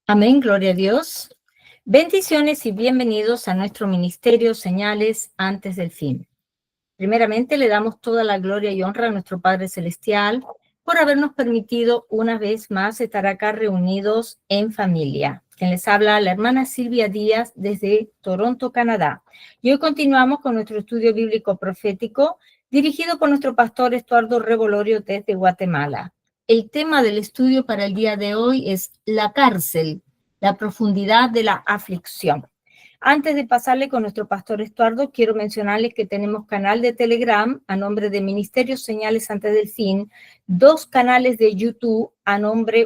Amén, gloria a Dios. Bendiciones y bienvenidos a nuestro ministerio Señales antes del fin. Primeramente le damos toda la gloria y honra a nuestro Padre Celestial por habernos permitido una vez más estar acá reunidos en familia. Quien les habla, la hermana Silvia Díaz desde Toronto, Canadá. Y hoy continuamos con nuestro estudio bíblico profético dirigido por nuestro pastor Estuardo Revolorio desde Guatemala. El tema del estudio para el día de hoy es la cárcel, la profundidad de la aflicción. Antes de pasarle con nuestro pastor Estuardo, quiero mencionarles que tenemos canal de Telegram a nombre de Ministerio Señales antes del fin, 2 canales de YouTube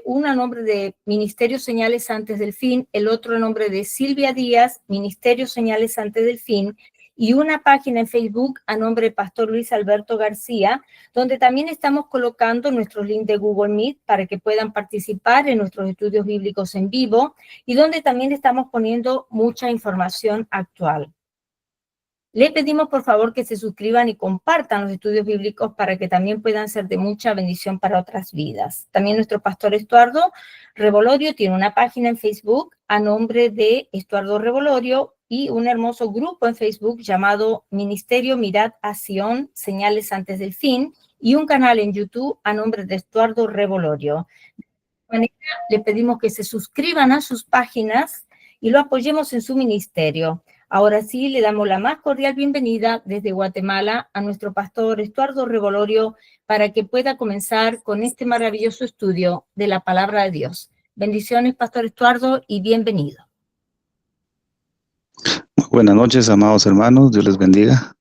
uno a nombre de Ministerio Señales antes del fin, el otro a nombre de Silvia Díaz, Ministerio Señales antes del fin, y una página en Facebook a nombre de Pastor Luis Alberto García, donde también estamos colocando nuestros links de Google Meet para que puedan participar en nuestros estudios bíblicos en vivo y donde también estamos poniendo mucha información actual. Le pedimos por favor que se suscriban y compartan los estudios bíblicos para que también puedan ser de mucha bendición para otras vidas. También nuestro pastor Estuardo Revolorio tiene una página en Facebook a nombre de Estuardo Revolorio y un hermoso grupo en Facebook llamado Ministerio Mirad a Sion, Señales antes del fin, y un canal en YouTube a nombre de Estuardo Revolorio. De esta manera, le pedimos que se suscriban a sus páginas y lo apoyemos en su ministerio. Ahora sí, le damos la más cordial bienvenida desde Guatemala a nuestro pastor Estuardo Revolorio para que pueda comenzar con este maravilloso estudio de la palabra de Dios. Bendiciones, pastor Estuardo, y bienvenido. Buenas noches, amados hermanos, Dios les bendiga.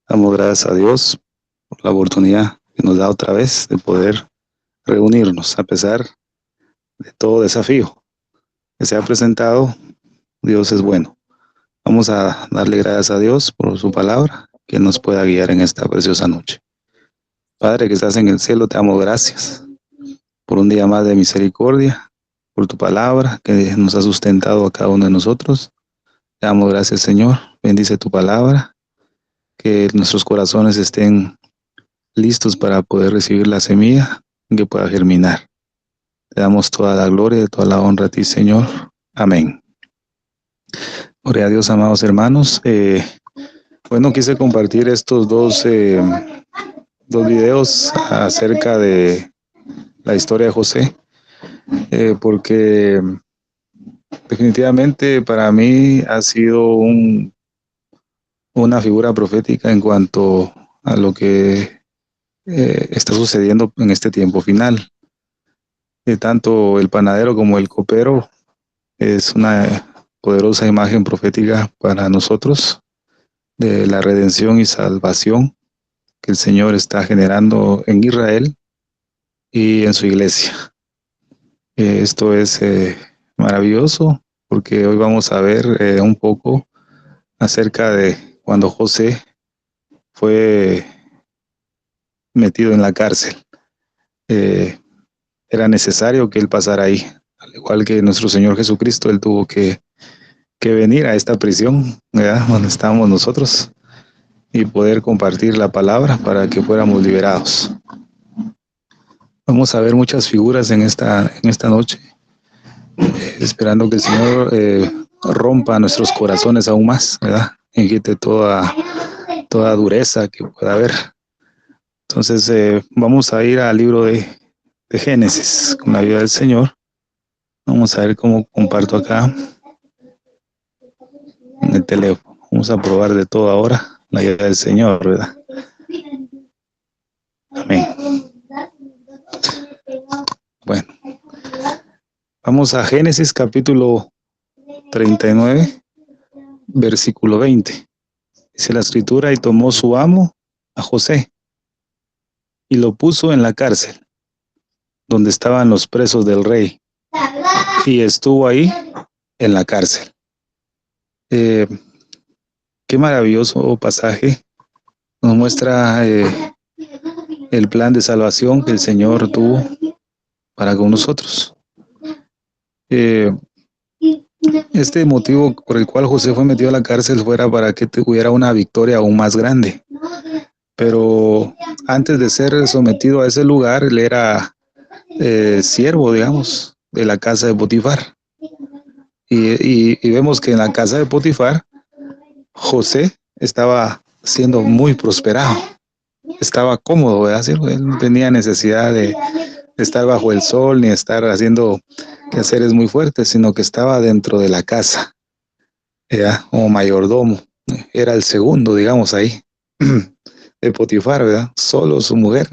Damos gracias a Dios por la oportunidad que nos da otra vez de poder reunirnos a pesar de todo desafío que se ha presentado. Dios es bueno. Vamos a darle gracias a Dios por su palabra que nos pueda guiar en esta preciosa noche. Padre que estás en el cielo, te damos gracias por un día más de misericordia, por tu palabra que nos ha sustentado a cada uno de nosotros. Te damos gracias, Señor. Bendice tu palabra, que nuestros corazones estén listos para poder recibir la semilla que pueda germinar. Te damos toda la gloria y toda la honra a ti, Señor. Amén. Gloria a Dios, amados hermanos. Bueno, quise compartir estos dos videos acerca de la historia de José, porque definitivamente para mí ha sido una figura profética en cuanto a lo que está sucediendo en este tiempo final. Tanto el panadero como el copero es una poderosa imagen profética para nosotros de la redención y salvación que el Señor está generando en Israel y en su iglesia. Esto es maravilloso porque hoy vamos a ver un poco acerca de cuando José fue metido en la cárcel. Era necesario que él pasara ahí, al igual que nuestro Señor Jesucristo. Él tuvo que venir a esta prisión, ¿verdad?, donde estamos nosotros, y poder compartir la palabra para que fuéramos liberados. Vamos a ver muchas figuras en esta noche, esperando que el Señor rompa nuestros corazones aún más, ¿verdad?, y quite toda dureza que pueda haber. Entonces vamos a ir al libro de Génesis con la ayuda del Señor. Vamos a ver cómo comparto acá en el teléfono. Vamos a probar de todo ahora la ayuda del Señor, ¿verdad? Amén. Bueno, vamos a Génesis capítulo 39, versículo 20. Dice la escritura: y tomó su amo a José y lo puso en la cárcel, donde estaban los presos del rey, y estuvo ahí en la cárcel. Qué maravilloso pasaje. Nos muestra el plan de salvación que el Señor tuvo para con nosotros. Este motivo por el cual José fue metido a la cárcel fuera para que tuviera una victoria aún más grande. Pero antes de ser sometido a ese lugar, él era siervo, digamos, de la casa de Potifar. Y vemos que en la casa de Potifar, José estaba siendo muy prosperado, estaba cómodo, ¿verdad? Sí, él no tenía necesidad de estar bajo el sol ni estar haciendo quehaceres muy fuertes, sino que estaba dentro de la casa, ¿verdad? Como mayordomo. Era el segundo, digamos, ahí, de Potifar, ¿verdad? Solo su mujer,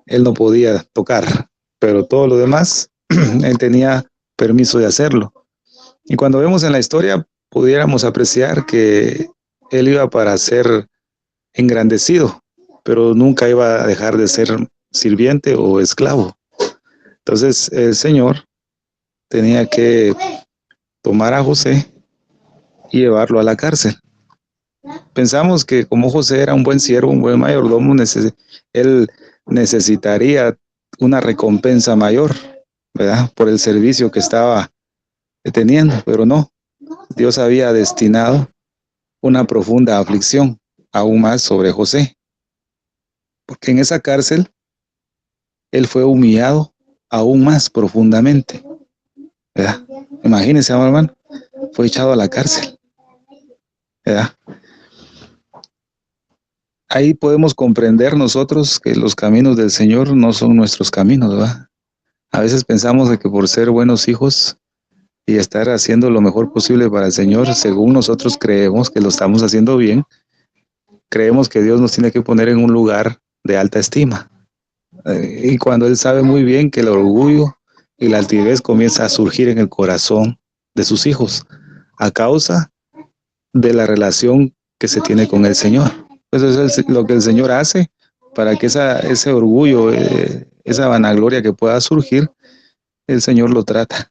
él no podía tocar, pero todo lo demás, él tenía permiso de hacerlo. Y cuando vemos en la historia, pudiéramos apreciar que él iba para ser engrandecido, pero nunca iba a dejar de ser sirviente o esclavo. Entonces el Señor tenía que tomar a José y llevarlo a la cárcel. Pensamos que como José era un buen siervo, un buen mayordomo, él necesitaría una recompensa mayor, ¿verdad? Por el servicio que estaba teniendo, pero no. Dios había destinado una profunda aflicción aún más sobre José, porque en esa cárcel él fue humillado aún más profundamente, ¿verdad? Imagínense, hermano, fue echado a la cárcel, ¿verdad? Ahí podemos comprender nosotros que los caminos del Señor no son nuestros caminos, ¿verdad? A veces pensamos de que por ser buenos hijos y estar haciendo lo mejor posible para el Señor, según nosotros creemos que lo estamos haciendo bien, creemos que Dios nos tiene que poner en un lugar de alta estima. Y cuando Él sabe muy bien que el orgullo y la altivez comienza a surgir en el corazón de sus hijos a causa de la relación que se tiene con el Señor. Pues eso es lo que el Señor hace para que ese orgullo, esa vanagloria que pueda surgir, el Señor lo trata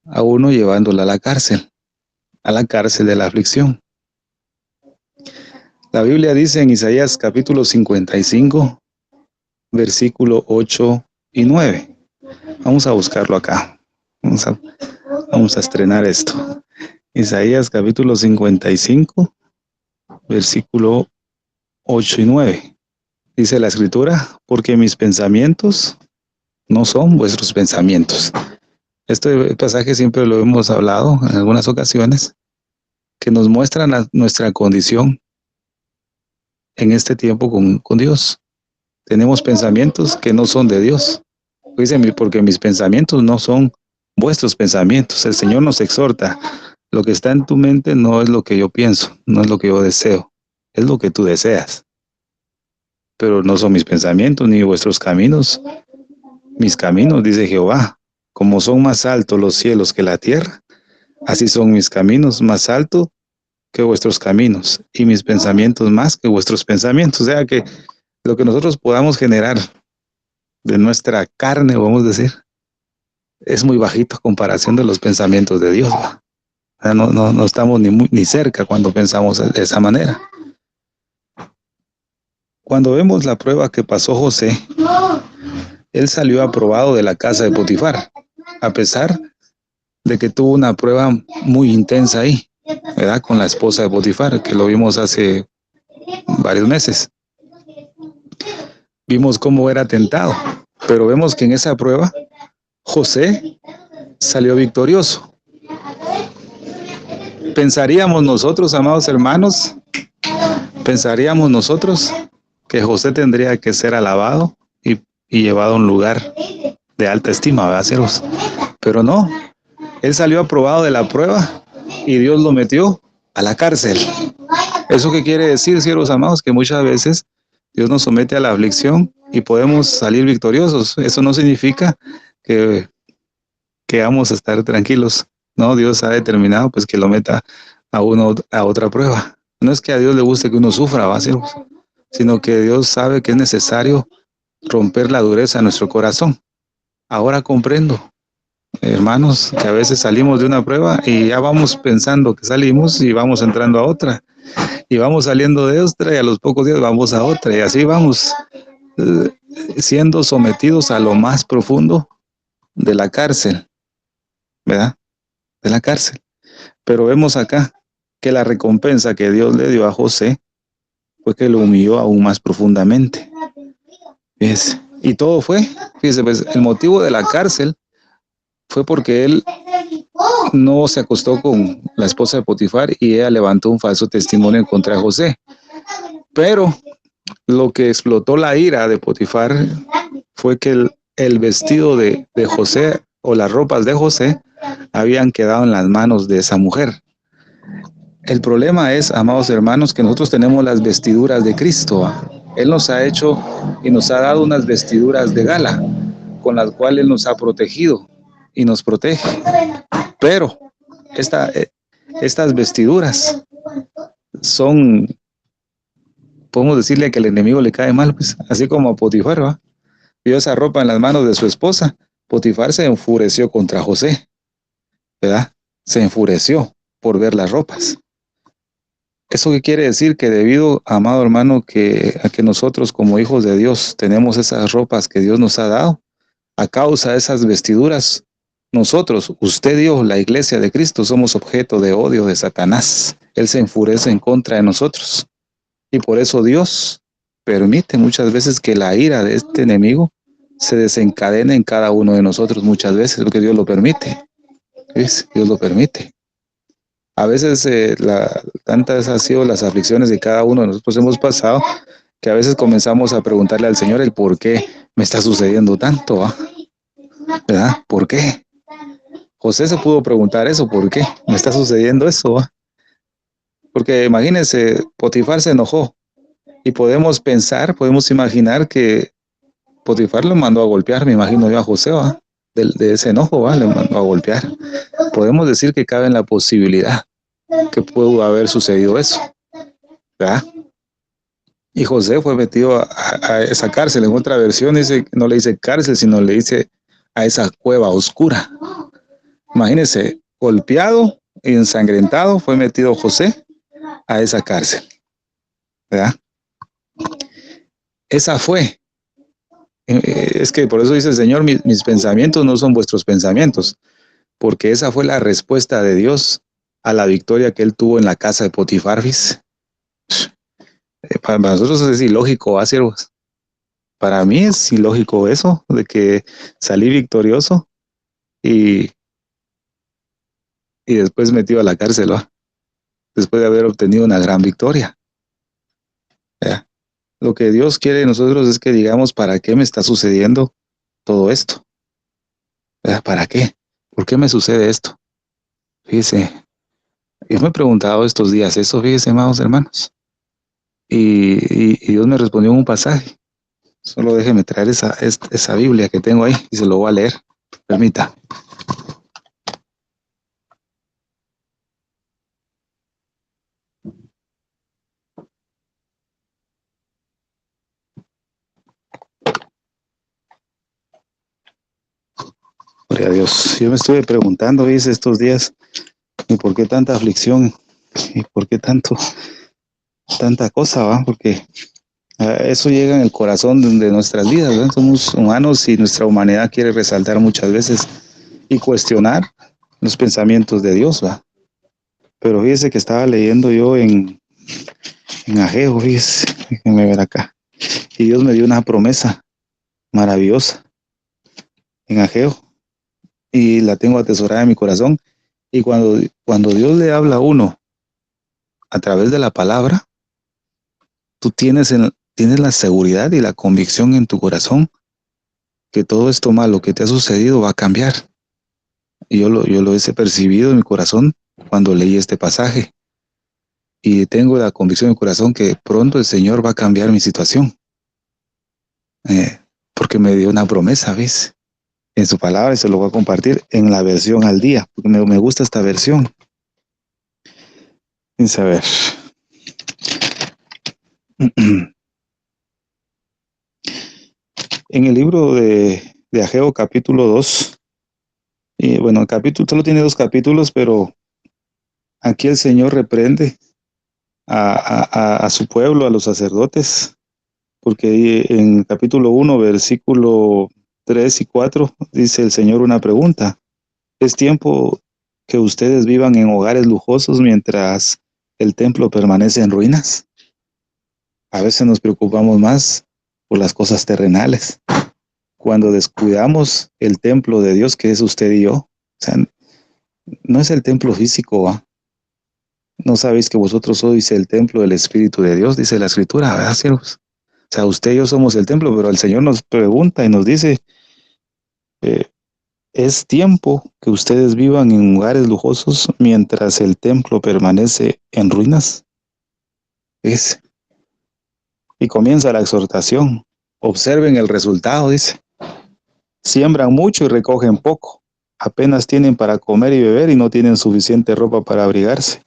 a uno llevándola a la cárcel de la aflicción. La Biblia dice en Isaías capítulo 55, versículo 8 y 9. Vamos a buscarlo acá. Vamos a estrenar esto. Isaías capítulo 55, versículo 8 y 9. Dice la escritura, porque mis pensamientos no son vuestros pensamientos. Este pasaje siempre lo hemos hablado en algunas ocasiones, que nos muestra nuestra condición en este tiempo con Dios. Tenemos pensamientos que no son de Dios. Dice, porque mis pensamientos no son vuestros pensamientos. El Señor nos exhorta. Lo que está en tu mente no es lo que yo pienso, no es lo que yo deseo, es lo que tú deseas. Pero no son mis pensamientos ni vuestros caminos. Mis caminos, dice Jehová, como son más altos los cielos que la tierra, así son mis caminos más altos que vuestros caminos y mis pensamientos más que vuestros pensamientos. O sea que lo que nosotros podamos generar de nuestra carne, vamos a decir, es muy bajito a comparación de los pensamientos de Dios. O sea, no estamos ni cerca cuando pensamos de esa manera. Cuando vemos la prueba que pasó José, él salió aprobado de la casa de Potifar, a pesar de que tuvo una prueba muy intensa ahí, ¿verdad? Con la esposa de Potifar, que lo vimos hace varios meses. Vimos cómo era tentado, pero vemos que en esa prueba José salió victorioso. Pensaríamos nosotros, amados hermanos, que José tendría que ser alabado y llevado a un lugar de alta estima, ¿verdad, siervos? Pero no, él salió aprobado de la prueba y Dios lo metió a la cárcel. ¿Eso qué quiere decir, siervos amados? Que muchas veces Dios nos somete a la aflicción y podemos salir victoriosos. Eso no significa que vamos a estar tranquilos. No, Dios ha determinado pues que lo meta a uno a otra prueba. No es que a Dios le guste que uno sufra, ¿va, siervos? Sino que Dios sabe que es necesario romper la dureza de nuestro corazón. Ahora comprendo, hermanos, que a veces salimos de una prueba y ya vamos pensando que salimos y vamos entrando a otra. Y vamos saliendo de otra y a los pocos días vamos a otra. Y así vamos siendo sometidos a lo más profundo de la cárcel, ¿verdad? De la cárcel. Pero vemos acá que la recompensa que Dios le dio a José fue que lo humilló aún más profundamente. Fíjese. Fíjese, pues el motivo de la cárcel fue porque él no se acostó con la esposa de Potifar y ella levantó un falso testimonio en contra de José. Pero lo que explotó la ira de Potifar fue que el vestido de José o las ropas de José habían quedado en las manos de esa mujer. El problema es, amados hermanos, que nosotros tenemos las vestiduras de Cristo. Él nos ha hecho y nos ha dado unas vestiduras de gala con las cuales Él nos ha protegido y nos protege. Pero estas vestiduras son, podemos decirle que el enemigo le cae mal, pues, así como a Potifar, ¿va? Vio esa ropa en las manos de su esposa. Potifar se enfureció contra José, ¿verdad? Se enfureció por ver las ropas. ¿Eso qué quiere decir? Que debido, amado hermano, a que nosotros como hijos de Dios tenemos esas ropas que Dios nos ha dado, a causa de esas vestiduras, nosotros, usted y yo, la iglesia de Cristo, somos objeto de odio de Satanás. Él se enfurece en contra de nosotros. Y por eso Dios permite muchas veces que la ira de este enemigo se desencadene en cada uno de nosotros muchas veces, porque Dios lo permite. ¿Ves? Dios lo permite. A veces tantas han sido las aflicciones de cada uno de nosotros hemos pasado, que a veces comenzamos a preguntarle al Señor el por qué me está sucediendo tanto, ¿va? ¿Verdad? ¿Por qué? José se pudo preguntar eso, ¿por qué me está sucediendo eso, va? Porque imagínense, Potifar se enojó y podemos pensar, podemos imaginar que Potifar lo mandó a golpear, me imagino yo a José, ¿va? De ese enojo, ¿va? Le mandó a golpear. Podemos decir que cabe en la posibilidad que pudo haber sucedido eso, ¿verdad? Y José fue metido a esa cárcel. En otra versión dice, no le dice cárcel, sino le dice a esa cueva oscura. Imagínense, golpeado y ensangrentado, fue metido José a esa cárcel, ¿verdad? Esa fue. Es que por eso dice el Señor, mis pensamientos no son vuestros pensamientos, porque esa fue la respuesta de Dios a la victoria que él tuvo en la casa de Potifar. Para nosotros es ilógico, ¿va, siervos? Para mí es ilógico eso, de que salí victorioso y después metido a la cárcel, ¿va? Después de haber obtenido una gran victoria. ¿Ya? Lo que Dios quiere de nosotros es que digamos, ¿para qué me está sucediendo todo esto? ¿Ya? ¿Para qué? ¿Por qué me sucede esto? Fíjese, yo me he preguntado estos días eso, fíjese, amados hermanos. Y Dios me respondió en un pasaje. Solo déjeme traer esa Biblia que tengo ahí y se lo voy a leer. Permita. Gloria a Dios. Yo me estuve preguntando, dice, estos días, ¿y por qué tanta aflicción? ¿Y por qué tanta cosa, va? Porque eso llega en el corazón de nuestras vidas, ¿verdad? Somos humanos y nuestra humanidad quiere resaltar muchas veces y cuestionar los pensamientos de Dios, ¿va? Pero fíjese que estaba leyendo yo en Ageo, fíjese, déjenme ver acá. Y Dios me dio una promesa maravillosa en Ageo y la tengo atesorada en mi corazón. Y cuando Dios le habla a uno a través de la palabra, tú tienes la seguridad y la convicción en tu corazón que todo esto malo que te ha sucedido va a cambiar. Y yo lo he percibido en mi corazón cuando leí este pasaje. Y tengo la convicción en mi corazón que pronto el Señor va a cambiar mi situación. Porque me dio una promesa, ¿ves? En su palabra, y se lo voy a compartir en la versión al día, porque me gusta esta versión. Sin saber. En el libro de Ageo, capítulo 2, y bueno, el capítulo solo tiene 2 capítulos, pero aquí el Señor reprende a su pueblo, a los sacerdotes, porque en capítulo 1, versículo 3 y 4, dice el Señor una pregunta. ¿Es tiempo que ustedes vivan en hogares lujosos mientras el templo permanece en ruinas? A veces nos preocupamos más por las cosas terrenales, cuando descuidamos el templo de Dios que es usted y yo. O sea, no es el templo físico, ¿va? ¿No sabéis que vosotros sois el templo del Espíritu de Dios? Dice la Escritura, ¿verdad, siervos? O sea, usted y yo somos el templo, pero el Señor nos pregunta y nos dice, eh, es tiempo que ustedes vivan en lugares lujosos mientras el templo permanece en ruinas. Dice. Y comienza la exhortación. Observen el resultado, dice. Siembran mucho y recogen poco. Apenas tienen para comer y beber y no tienen suficiente ropa para abrigarse.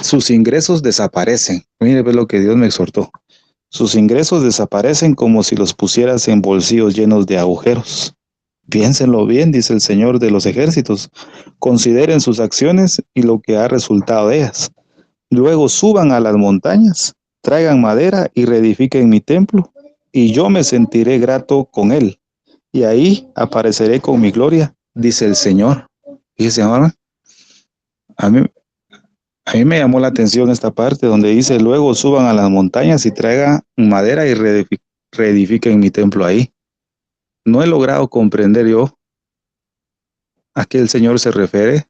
Sus ingresos desaparecen. Mire pues lo que Dios me exhortó. Sus ingresos desaparecen como si los pusieras en bolsillos llenos de agujeros. Piénsenlo bien, dice el Señor de los ejércitos. Consideren sus acciones y lo que ha resultado de ellas. Luego suban a las montañas, traigan madera y reedifiquen mi templo, y yo me sentiré grato con él. Y ahí apareceré con mi gloria, dice el Señor. Dice, ahora, a mí, a mí me llamó la atención esta parte donde dice, luego suban a las montañas y traigan madera y reedifiquen mi templo ahí. No he logrado comprender yo a qué el Señor se refiere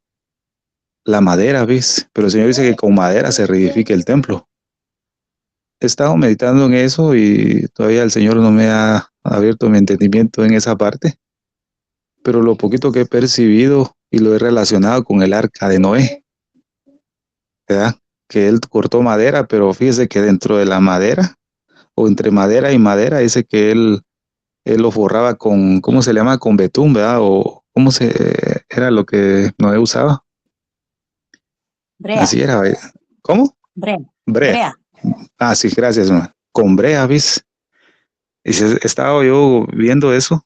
la madera, ¿ves? Pero el Señor dice que con madera se reedifique el templo. He estado meditando en eso y todavía el Señor no me ha abierto mi entendimiento en esa parte, pero lo poquito que he percibido y lo he relacionado con el arca de Noé, ¿verdad? Que él cortó madera, pero fíjese que dentro de la madera, o entre madera y madera, dice que él lo forraba con, ¿cómo se le llama? Con betún, ¿verdad? O ¿cómo era lo que Noé usaba? Brea, Así era, ¿verdad? ¿Cómo? brea, Brea. brea. Ah, sí, gracias, man. Con brea, ¿ves? Y estaba yo viendo eso.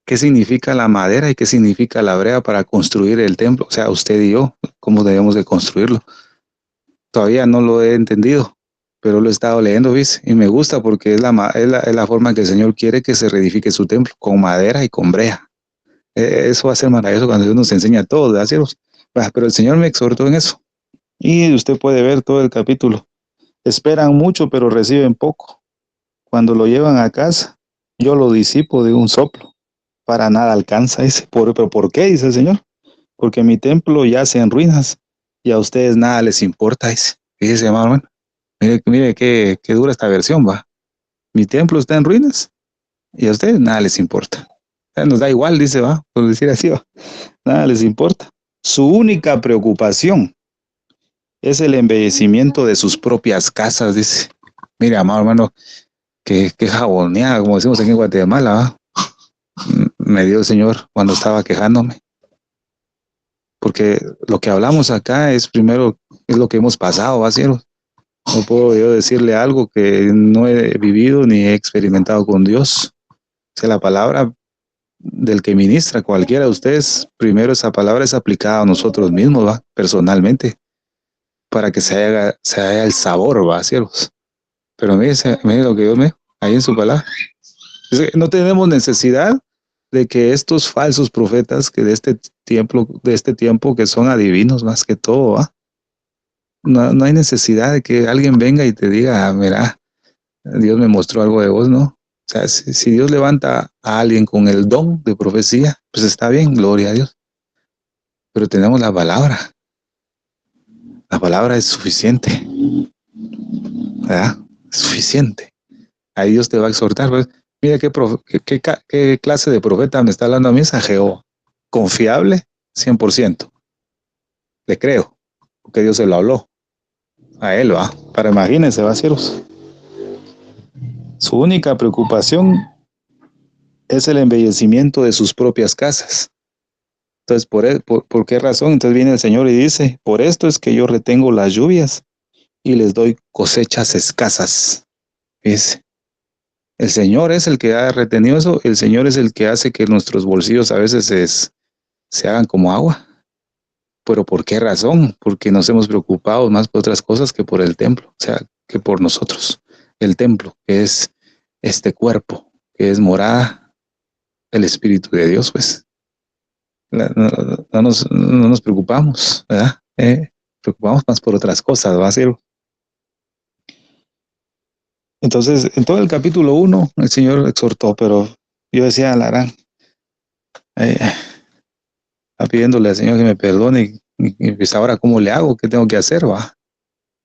¿Qué significa la madera y qué significa la brea para construir el templo? O sea, usted y yo, ¿cómo debemos de construirlo? Todavía no lo he entendido, pero lo he estado leyendo, ¿ves? Y me gusta porque es la forma que el Señor quiere que se reedifique su templo, con madera y con brea. Eso va a ser maravilloso cuando Dios nos enseña todo, ¿verdad, siervos? Pero el Señor me exhortó en eso. Y usted puede ver todo el capítulo. Esperan mucho, pero reciben poco. Cuando lo llevan a casa, yo lo disipo de un soplo. Para nada alcanza ese. ¿Pero por qué? Dice el Señor. Porque mi templo yace en ruinas y a ustedes nada les importa. Dice. Fíjese, hermano. Mire qué dura esta versión, va. Mi templo está en ruinas y a ustedes nada les importa. Nos da igual, dice, va. Por decir así, va. Nada les importa. Su única preocupación es el embellecimiento de sus propias casas, dice. Mire, amado hermano, que jaboneada, como decimos aquí en Guatemala, ¿va? Me dio el Señor cuando estaba quejándome. Porque lo que hablamos acá es primero, es lo que hemos pasado, ¿va, cierto? No puedo yo decirle algo que no he vivido ni he experimentado con Dios. O sea, la palabra del que ministra cualquiera de ustedes, primero esa palabra es aplicada a nosotros mismos, ¿va? Personalmente, para que se haga el sabor, ¿va, ciertos? Pero mire lo que Dios me, ahí en su palabra. Es que no tenemos necesidad de que estos falsos profetas que de este tiempo que son adivinos más que todo, ¿va? No hay necesidad de que alguien venga y te diga, mira, Dios me mostró algo de vos, ¿no? O sea, si Dios levanta a alguien con el don de profecía, pues está bien, gloria a Dios. Pero tenemos la palabra. La palabra es suficiente, ¿verdad? Es suficiente. Ahí Dios te va a exhortar, pues. Mira qué clase de profeta me está hablando a mí, es a Jehová. Confiable, 100%. Le creo, porque Dios se lo habló. A él, va. Para imagínense, va, cielos. Su única preocupación es el embellecimiento de sus propias casas. Entonces, ¿por qué razón? Entonces viene el Señor y dice, por esto es que yo retengo las lluvias y les doy cosechas escasas. Dice, el Señor es el que ha retenido eso, el Señor es el que hace que nuestros bolsillos a veces se hagan como agua. ¿Pero por qué razón? Porque nos hemos preocupado más por otras cosas que por el templo, o sea, que por nosotros. El templo, que es este cuerpo, que es morada del Espíritu de Dios, pues. No nos preocupamos, ¿verdad? Preocupamos más por otras cosas, ¿va a ser? Entonces, en todo el capítulo 1, el Señor exhortó, pero yo decía, la gran, pidiéndole al Señor que me perdone, y pues ahora ¿cómo le hago? ¿Qué tengo que hacer, va?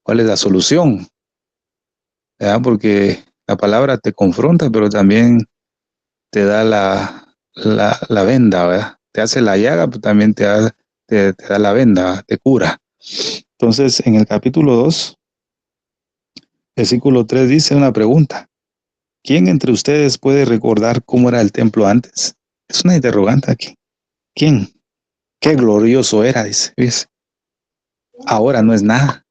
¿Cuál es la solución? ¿Verdad? Porque la palabra te confronta, pero también te da la venda, ¿verdad? Te hace la llaga, pero también te da la venda, ¿verdad? Te cura. Entonces, en el capítulo 2, versículo 3 dice una pregunta. ¿Quién entre ustedes puede recordar cómo era el templo antes? Es una interrogante aquí. ¿Quién? Qué glorioso era, dice. ¿Ves? Ahora no es nada.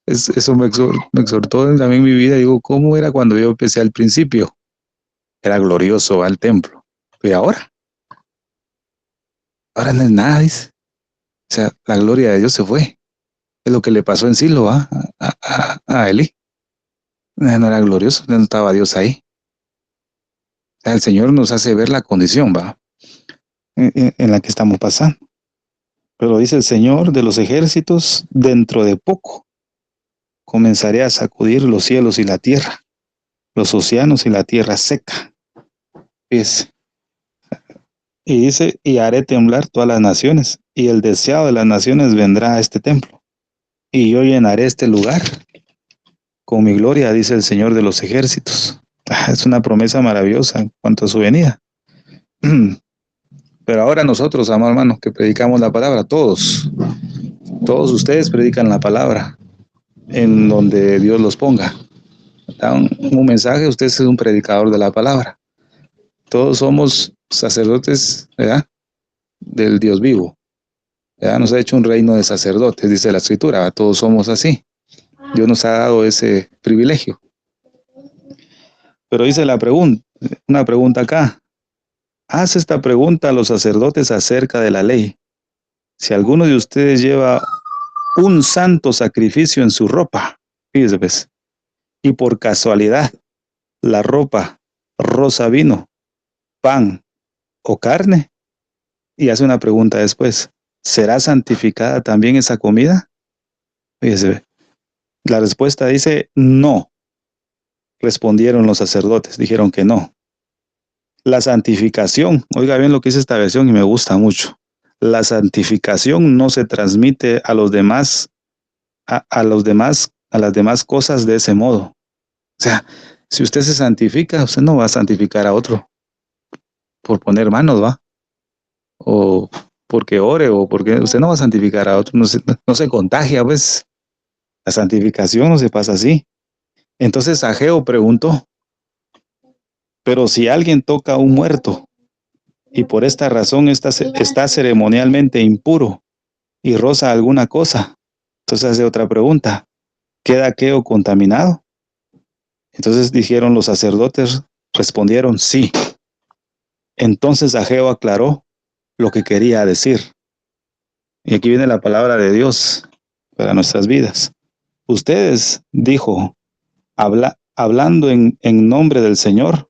Eso me exhortó también mi vida. Digo, ¿cómo era cuando yo empecé al principio? Era glorioso al templo. Y ahora no es nada, dice. O sea, la gloria de Dios se fue. Es lo que le pasó en Silo, ¿va? A Elí. No era glorioso, no estaba Dios ahí. O sea, el Señor nos hace ver la condición, ¿va? En la que estamos pasando. Pero dice el Señor de los ejércitos, dentro de poco comenzaré a sacudir los cielos y la tierra, los océanos y la tierra seca. Fíjese. Y dice, y haré temblar todas las naciones, y el deseado de las naciones vendrá a este templo, y yo llenaré este lugar con mi gloria, dice el Señor de los ejércitos. Es una promesa maravillosa en cuanto a su venida. Pero ahora nosotros, amados hermanos, que predicamos la palabra, todos ustedes predican la palabra en donde Dios los ponga. Dan un mensaje, usted es un predicador de la palabra. Todos somos sacerdotes, ¿verdad? Del Dios vivo. ¿Verdad? Nos ha hecho un reino de sacerdotes, dice la Escritura. ¿Verdad? Todos somos así. Dios nos ha dado ese privilegio. Pero dice una pregunta acá. Haz esta pregunta a los sacerdotes acerca de la ley. Si alguno de ustedes lleva un santo sacrificio en su ropa, fíjese, pues, y por casualidad la ropa rosa vino, pan o carne, y hace una pregunta después, ¿será santificada también esa comida? Fíjese, la respuesta dice no. Respondieron los sacerdotes, dijeron que no. La santificación, oiga bien lo que dice esta versión y me gusta mucho. La santificación no se transmite a los demás, a las demás cosas de ese modo. O sea, si usted se santifica, usted no va a santificar a otro por poner manos, ¿va? O porque ore, o porque usted no va a santificar a otro, no se contagia, pues. La santificación no se pasa así. Entonces Ageo preguntó, pero si alguien toca a un muerto y por esta razón está ceremonialmente impuro y roza alguna cosa, entonces hace otra pregunta, ¿queda aquello contaminado? Entonces dijeron los sacerdotes, respondieron sí. Entonces Ageo aclaró lo que quería decir. Y aquí viene la palabra de Dios para nuestras vidas. Ustedes, dijo, hablando en nombre del Señor,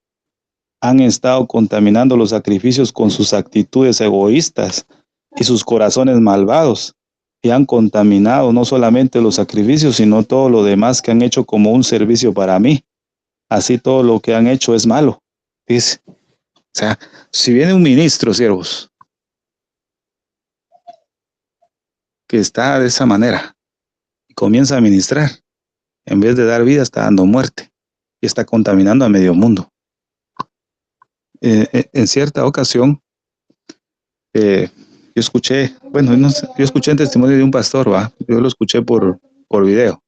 han estado contaminando los sacrificios con sus actitudes egoístas y sus corazones malvados, y han contaminado no solamente los sacrificios, sino todo lo demás que han hecho como un servicio para mí. Así todo lo que han hecho es malo. Dice, o sea, si viene un ministro, siervos, que está de esa manera y comienza a ministrar, en vez de dar vida, está dando muerte y está contaminando a medio mundo. En cierta ocasión, yo escuché, bueno, no sé, yo escuché el testimonio de un pastor, ¿va? Yo lo escuché por video,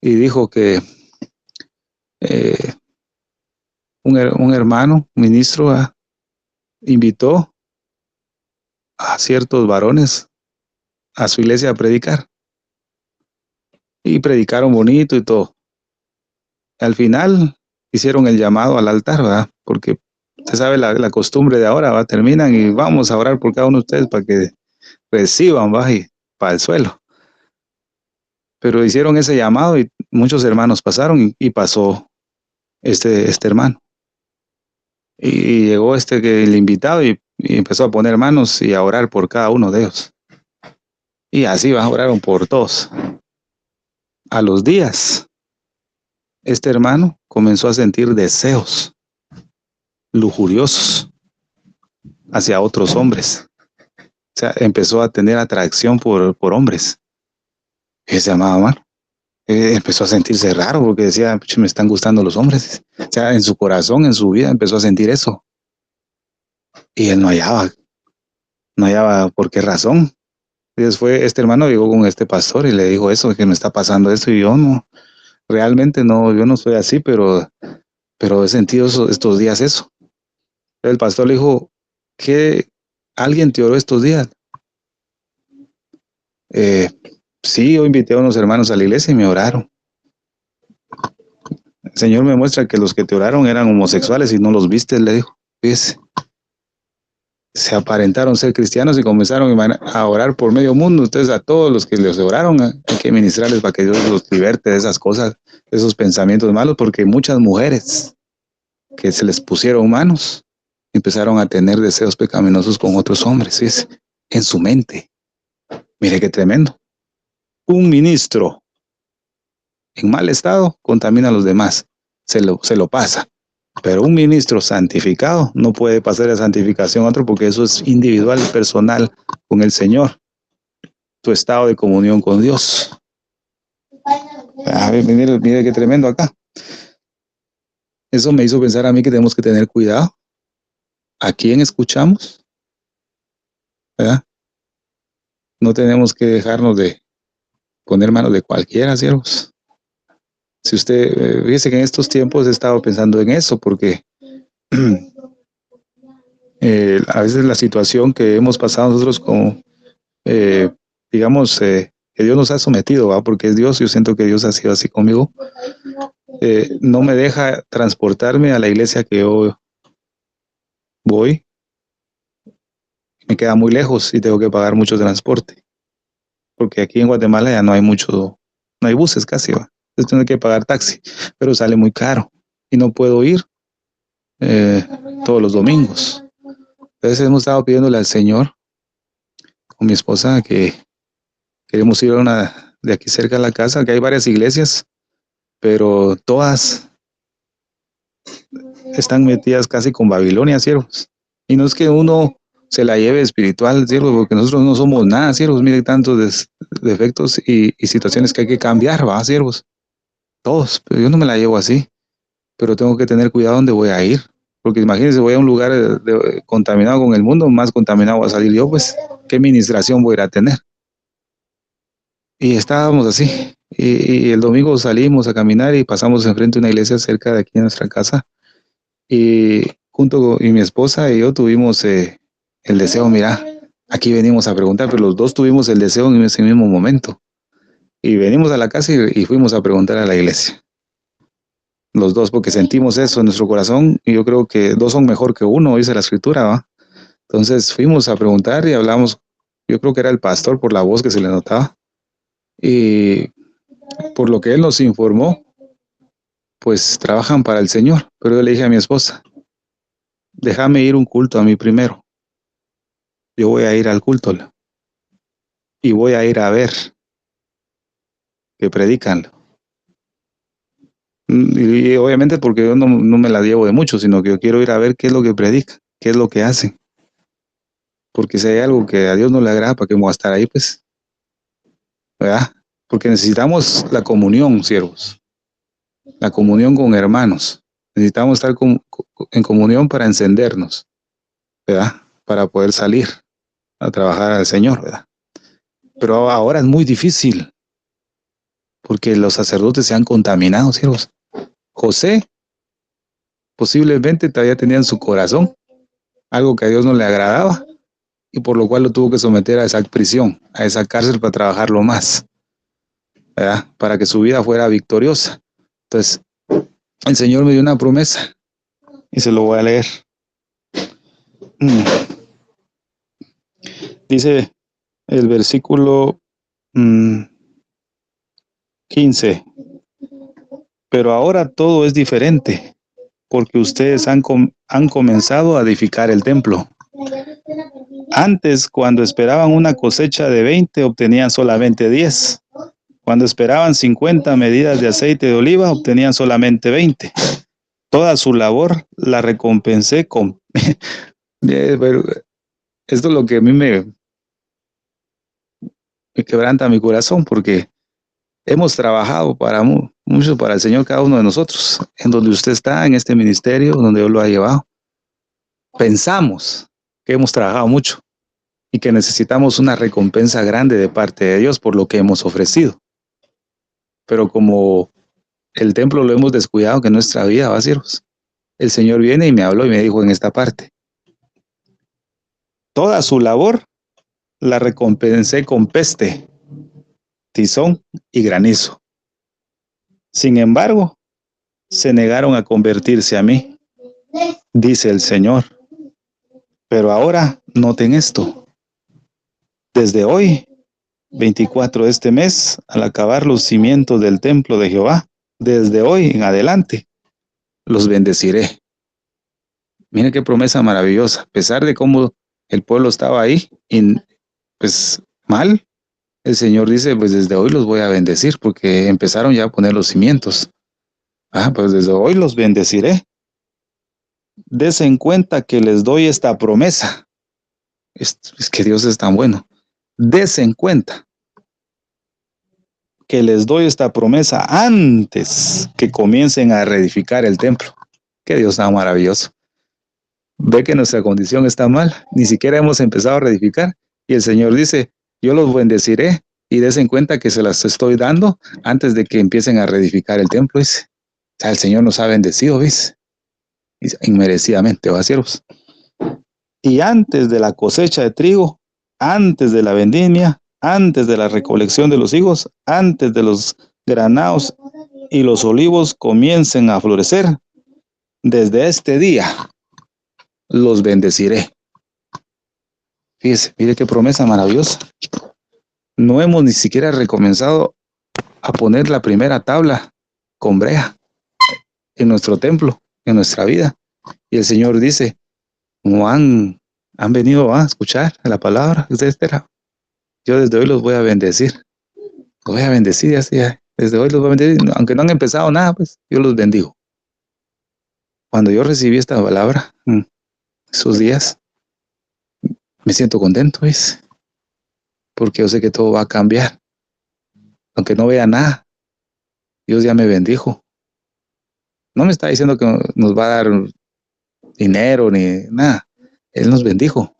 y dijo que un hermano, un ministro, ¿va? Invitó a ciertos varones a su iglesia a predicar, y predicaron bonito y todo. Al final hicieron el llamado al altar, ¿verdad? Porque usted sabe la costumbre de ahora, ¿va? Terminan y vamos a orar por cada uno de ustedes para que reciban, ¿va? Y para el suelo. Pero hicieron ese llamado y muchos hermanos pasaron y pasó este hermano. Y llegó el invitado y empezó a poner manos y a orar por cada uno de ellos. Y así oraron por todos. A los días, este hermano comenzó a sentir deseos lujuriosos. hacia otros hombres. O sea, empezó a tener atracción por hombres. Ese amado hermano. Empezó a sentirse raro porque decía, me están gustando los hombres. O sea, en su corazón, en su vida, empezó a sentir eso. Y él no hallaba por qué razón. Y después este hermano llegó con este pastor y le dijo eso, que me está pasando esto, y yo no, realmente no, yo no soy así, pero he sentido estos días eso. El pastor le dijo, ¿qué? ¿Alguien te oró estos días? Sí, yo invité a unos hermanos a la iglesia y me oraron. El Señor me muestra que los que te oraron eran homosexuales y no los viste, le dijo. Fíjese. Se aparentaron ser cristianos y comenzaron a orar por medio mundo. Entonces a todos los que les oraron hay que ministrarles para que Dios los liberte de esas cosas, de esos pensamientos malos, porque muchas mujeres que se les pusieron manos empezaron a tener deseos pecaminosos con otros hombres, ¿sí? En su mente. Mire qué tremendo. Un ministro en mal estado contamina a los demás, se lo pasa. Pero un ministro santificado no puede pasar la santificación a otro porque eso es individual, personal con el Señor. Tu estado de comunión con Dios. A ver, mire qué tremendo acá. Eso me hizo pensar a mí que tenemos que tener cuidado. ¿A quién escuchamos? ¿Verdad? No tenemos que dejarnos de poner manos de cualquiera, siervos. Si usted, fíjese que en estos tiempos he estado pensando en eso, porque a veces la situación que hemos pasado nosotros como, digamos, que Dios nos ha sometido, ¿va? Porque es Dios, yo siento que Dios ha sido así conmigo, no me deja transportarme a la iglesia que yo voy, me queda muy lejos y tengo que pagar mucho transporte, porque aquí en Guatemala ya no hay buses casi, ¿va? Entonces tengo que pagar taxi, pero sale muy caro y no puedo ir todos los domingos. Entonces hemos estado pidiéndole al Señor con mi esposa que queremos ir a una de aquí cerca de la casa, que hay varias iglesias, pero todas están metidas casi con Babilonia, siervos. Y no es que uno se la lleve espiritual, siervos, porque nosotros no somos nada, siervos. Mire tantos defectos y situaciones que hay que cambiar, va, siervos. Todos, pero yo no me la llevo así. Pero tengo que tener cuidado donde voy a ir. Porque imagínense, voy a un lugar contaminado con el mundo, más contaminado va a salir yo, pues, ¿qué ministración voy a ir a tener? Y estábamos así. Y el domingo salimos a caminar y pasamos enfrente de una iglesia cerca de aquí de nuestra casa. Y y mi esposa y yo tuvimos el deseo, mira, aquí venimos a preguntar, pero los dos tuvimos el deseo en ese mismo momento. Y venimos a la casa y fuimos a preguntar a la iglesia. Los dos, porque sentimos eso en nuestro corazón, y yo creo que dos son mejor que uno, dice la escritura, ¿va? Entonces fuimos a preguntar y hablamos, yo creo que era el pastor por la voz que se le notaba, y por lo que él nos informó, pues trabajan para el Señor. Pero yo le dije a mi esposa, déjame ir un culto a mí primero. Yo voy a ir al culto y voy a ir a ver que predican. Y obviamente porque yo no me la llevo de mucho, sino que yo quiero ir a ver qué es lo que predican, qué es lo que hacen. Porque si hay algo que a Dios no le agrada, ¿para qué voy a estar ahí, pues? ¿Verdad? Porque necesitamos la comunión, siervos. La comunión con hermanos. Necesitamos estar en comunión para encendernos, ¿verdad? Para poder salir a trabajar al Señor, ¿verdad? Pero ahora es muy difícil, porque los sacerdotes se han contaminado, siervos. José posiblemente todavía tenía en su corazón algo que a Dios no le agradaba, y por lo cual lo tuvo que someter a esa prisión, a esa cárcel para trabajarlo más, ¿verdad? Para que su vida fuera victoriosa. Entonces, el Señor me dio una promesa y se lo voy a leer. Dice el versículo 15. Pero ahora todo es diferente, porque ustedes han comenzado a edificar el templo. Antes, cuando esperaban una cosecha de 20, obtenían solamente 10. Cuando esperaban 50 medidas de aceite de oliva, obtenían solamente 20. Toda su labor la recompensé con Pero esto es lo que a mí me quebranta mi corazón, porque hemos trabajado para mucho para el Señor, cada uno de nosotros, en donde usted está, en este ministerio, donde Dios lo ha llevado. Pensamos que hemos trabajado mucho y que necesitamos una recompensa grande de parte de Dios por lo que hemos ofrecido. Pero como el templo lo hemos descuidado, que nuestra vida va a ser, el Señor viene y me habló y me dijo en esta parte, toda su labor la recompensé con peste, tizón y granizo. Sin embargo, se negaron a convertirse a mí, dice el Señor. Pero ahora noten esto. Desde hoy, 24 de este mes, al acabar los cimientos del templo de Jehová, desde hoy en adelante, los bendeciré. Mire qué promesa maravillosa. A pesar de cómo el pueblo estaba ahí, y pues mal, el Señor dice, pues desde hoy los voy a bendecir, porque empezaron ya a poner los cimientos. Pues desde hoy los bendeciré. Dese en cuenta que les doy esta promesa. Es que Dios es tan bueno. Dese en cuenta que les doy esta promesa antes que comiencen a reedificar el templo. Que Dios tan maravilloso. Ve que nuestra condición está mal. Ni siquiera hemos empezado a reedificar. Y el Señor dice, yo los bendeciré y dese en cuenta que se las estoy dando antes de que empiecen a reedificar el templo. Dice. O sea, el Señor nos ha bendecido, ¿ves? Inmerecidamente, ¿va, siervos? Y antes de la cosecha de trigo, antes de la vendimia, antes de la recolección de los higos, antes de los granados y los olivos comiencen a florecer, desde este día los bendeciré. Fíjese, mire qué promesa maravillosa. No hemos ni siquiera recomenzado a poner la primera tabla con brea en nuestro templo, en nuestra vida. Y el Señor dice, como han venido a escuchar la palabra, etcétera, yo desde hoy los voy a bendecir. Los voy a bendecir, ya, desde hoy los voy a bendecir. Aunque no han empezado nada, pues yo los bendigo. Cuando yo recibí esta palabra, esos días, me siento contento, ¿ves? Porque yo sé que todo va a cambiar. Aunque no vea nada, Dios ya me bendijo. No me está diciendo que nos va a dar dinero ni nada. Él nos bendijo.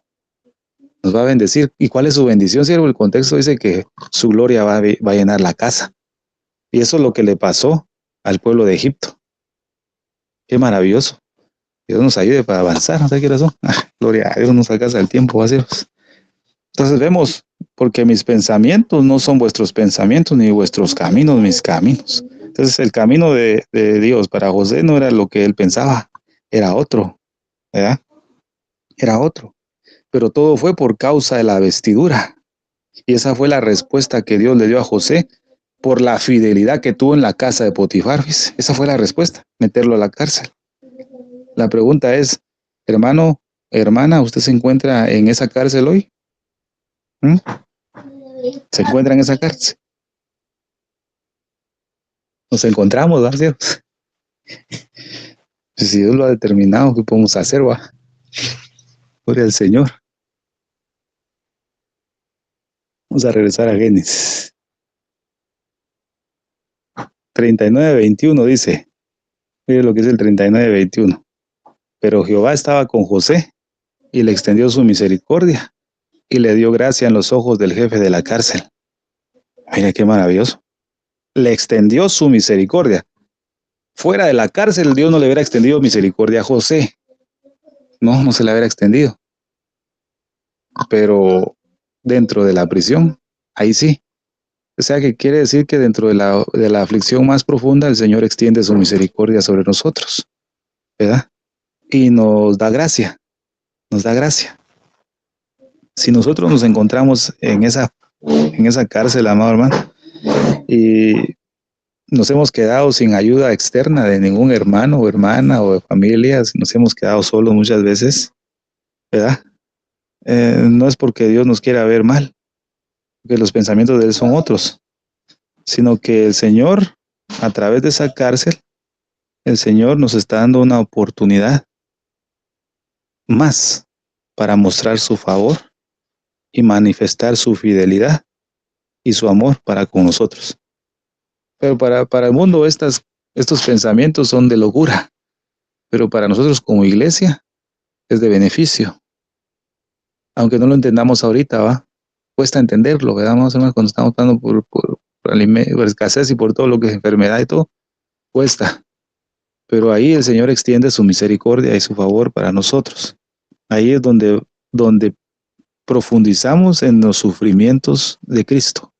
Nos va a bendecir. ¿Y cuál es su bendición, siervo? El contexto dice que su gloria va a llenar la casa. Y eso es lo que le pasó al pueblo de Egipto. Qué maravilloso. Dios nos ayude para avanzar, no sé qué razón. Gloria a Dios, nos alcanza el tiempo, vacios. Entonces vemos, porque mis pensamientos no son vuestros pensamientos, ni vuestros caminos, mis caminos. Entonces el camino de Dios para José no era lo que él pensaba, era otro, ¿verdad? Era otro. Pero todo fue por causa de la vestidura. Y esa fue la respuesta que Dios le dio a José por la fidelidad que tuvo en la casa de Potifar. ¿Ves? Esa fue la respuesta, meterlo a la cárcel. La pregunta es, hermano, hermana, ¿usted se encuentra en esa cárcel hoy? ¿Se encuentra en esa cárcel? Nos encontramos, ¿verdad? Pues si Dios lo ha determinado, ¿qué podemos hacer, va? Gloria al Señor. Vamos a regresar a Génesis 39:21 dice, mire lo que es el 39:21. Pero Jehová estaba con José y le extendió su misericordia y le dio gracia en los ojos del jefe de la cárcel. Mira qué maravilloso. Le extendió su misericordia. Fuera de la cárcel, Dios no le hubiera extendido misericordia a José. No se le hubiera extendido. Pero dentro de la prisión, ahí sí. O sea que quiere decir que dentro de la aflicción más profunda, el Señor extiende su misericordia sobre nosotros, ¿verdad? Y nos da gracia, nos da gracia. Si nosotros nos encontramos en esa cárcel, amado hermano, y nos hemos quedado sin ayuda externa de ningún hermano o hermana o de familia, nos hemos quedado solos muchas veces, ¿verdad? No es porque Dios nos quiera ver mal, porque los pensamientos de Él son otros, sino que el Señor, a través de esa cárcel, el Señor nos está dando una oportunidad más para mostrar su favor y manifestar su fidelidad y su amor para con nosotros. Pero para el mundo estos pensamientos son de locura, pero para nosotros como iglesia es de beneficio. Aunque no lo entendamos ahorita, ¿va? Cuesta entenderlo, ¿verdad? Más o menos cuando estamos pasando por escasez y por todo lo que es enfermedad y todo, cuesta. Pero ahí el Señor extiende su misericordia y su favor para nosotros. Ahí es donde profundizamos en los sufrimientos de Cristo.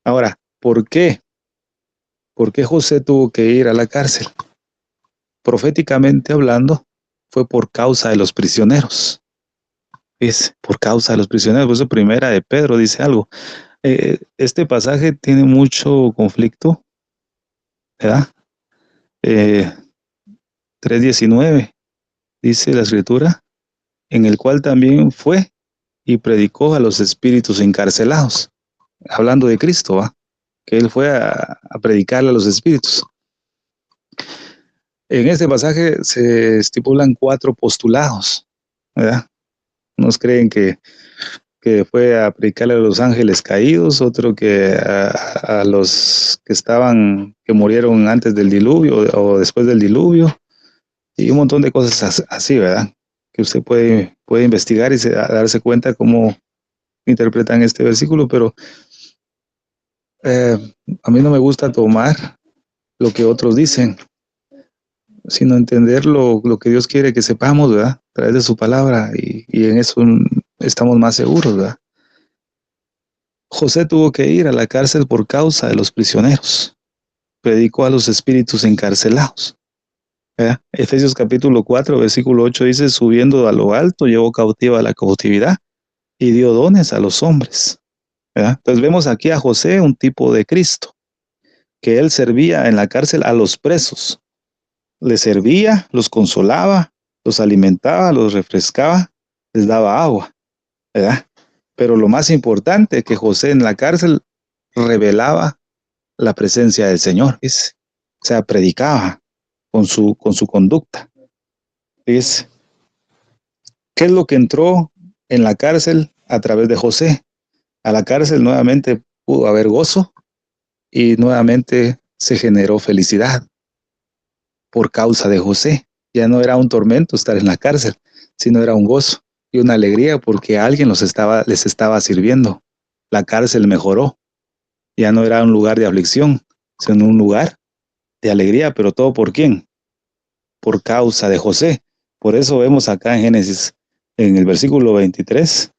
Ahora, ¿por qué? ¿Por qué José tuvo que ir a la cárcel? Proféticamente hablando, fue por causa de los prisioneros. Por causa de los prisioneros. Por eso primera de Pedro dice algo. Este pasaje tiene mucho conflicto, ¿verdad? 3:19 dice la escritura, en el cual también fue y predicó a los espíritus encarcelados. Hablando de Cristo, ¿va? Que él fue a predicarle a los espíritus. En este pasaje se estipulan 4 postulados, ¿verdad? Unos creen que fue a predicarle a los ángeles caídos, otro que a los que murieron antes del diluvio o después del diluvio, y un montón de cosas así, ¿verdad? Que usted puede investigar y darse cuenta cómo interpretan este versículo, pero a mí no me gusta tomar lo que otros dicen, sino entender lo que Dios quiere que sepamos, ¿verdad? A través de su palabra, y en eso estamos más seguros, ¿verdad? José tuvo que ir a la cárcel por causa de los prisioneros. Predicó a los espíritus encarcelados. ¿Verdad? Efesios capítulo 4, versículo 8 dice, subiendo a lo alto, llevó cautiva la cautividad y dio dones a los hombres. ¿Verdad? Entonces vemos aquí a José, un tipo de Cristo, que él servía en la cárcel a los presos. Les servía, los consolaba, los alimentaba, los refrescaba, les daba agua, ¿verdad? Pero lo más importante es que José en la cárcel revelaba la presencia del Señor, ¿ves? O sea, predicaba con su conducta. ¿Ves? ¿Qué es lo que entró en la cárcel a través de José? A la cárcel nuevamente pudo haber gozo y nuevamente se generó felicidad por causa de José. Ya no era un tormento estar en la cárcel, sino era un gozo y una alegría porque alguien les estaba sirviendo. La cárcel mejoró. Ya no era un lugar de aflicción, sino un lugar de alegría, pero todo ¿por quién? Por causa de José. Por eso vemos acá en Génesis, en el versículo 23,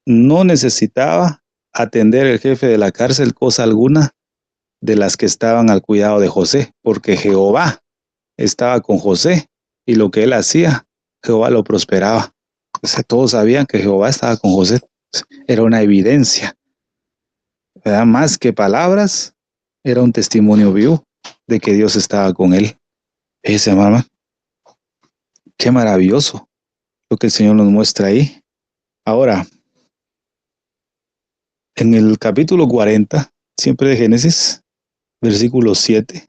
no necesitaba atender el jefe de la cárcel cosa alguna de las que estaban al cuidado de José, porque Jehová estaba con José y lo que él hacía, Jehová lo prosperaba. O sea, todos sabían que Jehová estaba con José. Era una evidencia, ¿verdad? Más que palabras, era un testimonio vivo de que Dios estaba con él. Ese mamá, qué maravilloso lo que el Señor nos muestra ahí. Ahora, en el capítulo 40, siempre de Génesis, versículo 7,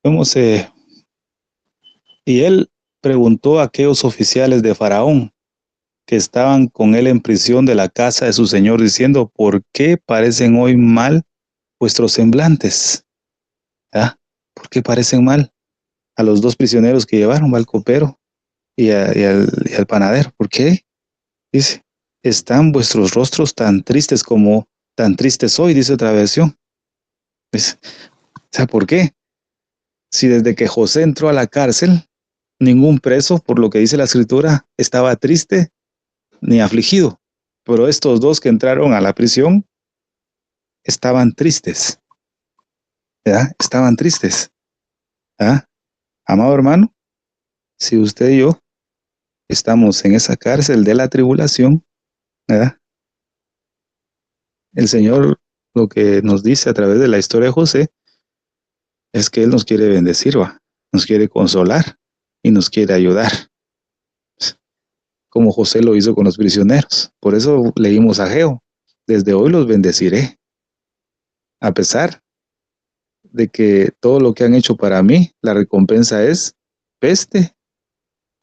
vemos, y él preguntó a aquellos oficiales de Faraón que estaban con él en prisión de la casa de su señor, diciendo, ¿por qué parecen hoy mal vuestros semblantes? ¿Ah? ¿Por qué parecen mal? A los 2 prisioneros que llevaron, al copero y al panadero. ¿Por qué? Dice, están vuestros rostros tan tristes como tan tristes hoy, dice otra versión. Dice, o sea, ¿por qué? Si desde que José entró a la cárcel, ningún preso, por lo que dice la escritura, estaba triste ni afligido. Pero estos 2 que entraron a la prisión estaban tristes. ¿Verdad? Estaban tristes. ¿Ah? Amado hermano, si usted y yo estamos en esa cárcel de la tribulación, ¿verdad? El Señor lo que nos dice a través de la historia de José es que Él nos quiere bendecir, ¿va? Nos quiere consolar y nos quiere ayudar, como José lo hizo con los prisioneros. Por eso leímos a Ageo, desde hoy los bendeciré, a pesar de que todo lo que han hecho para mí, la recompensa es peste,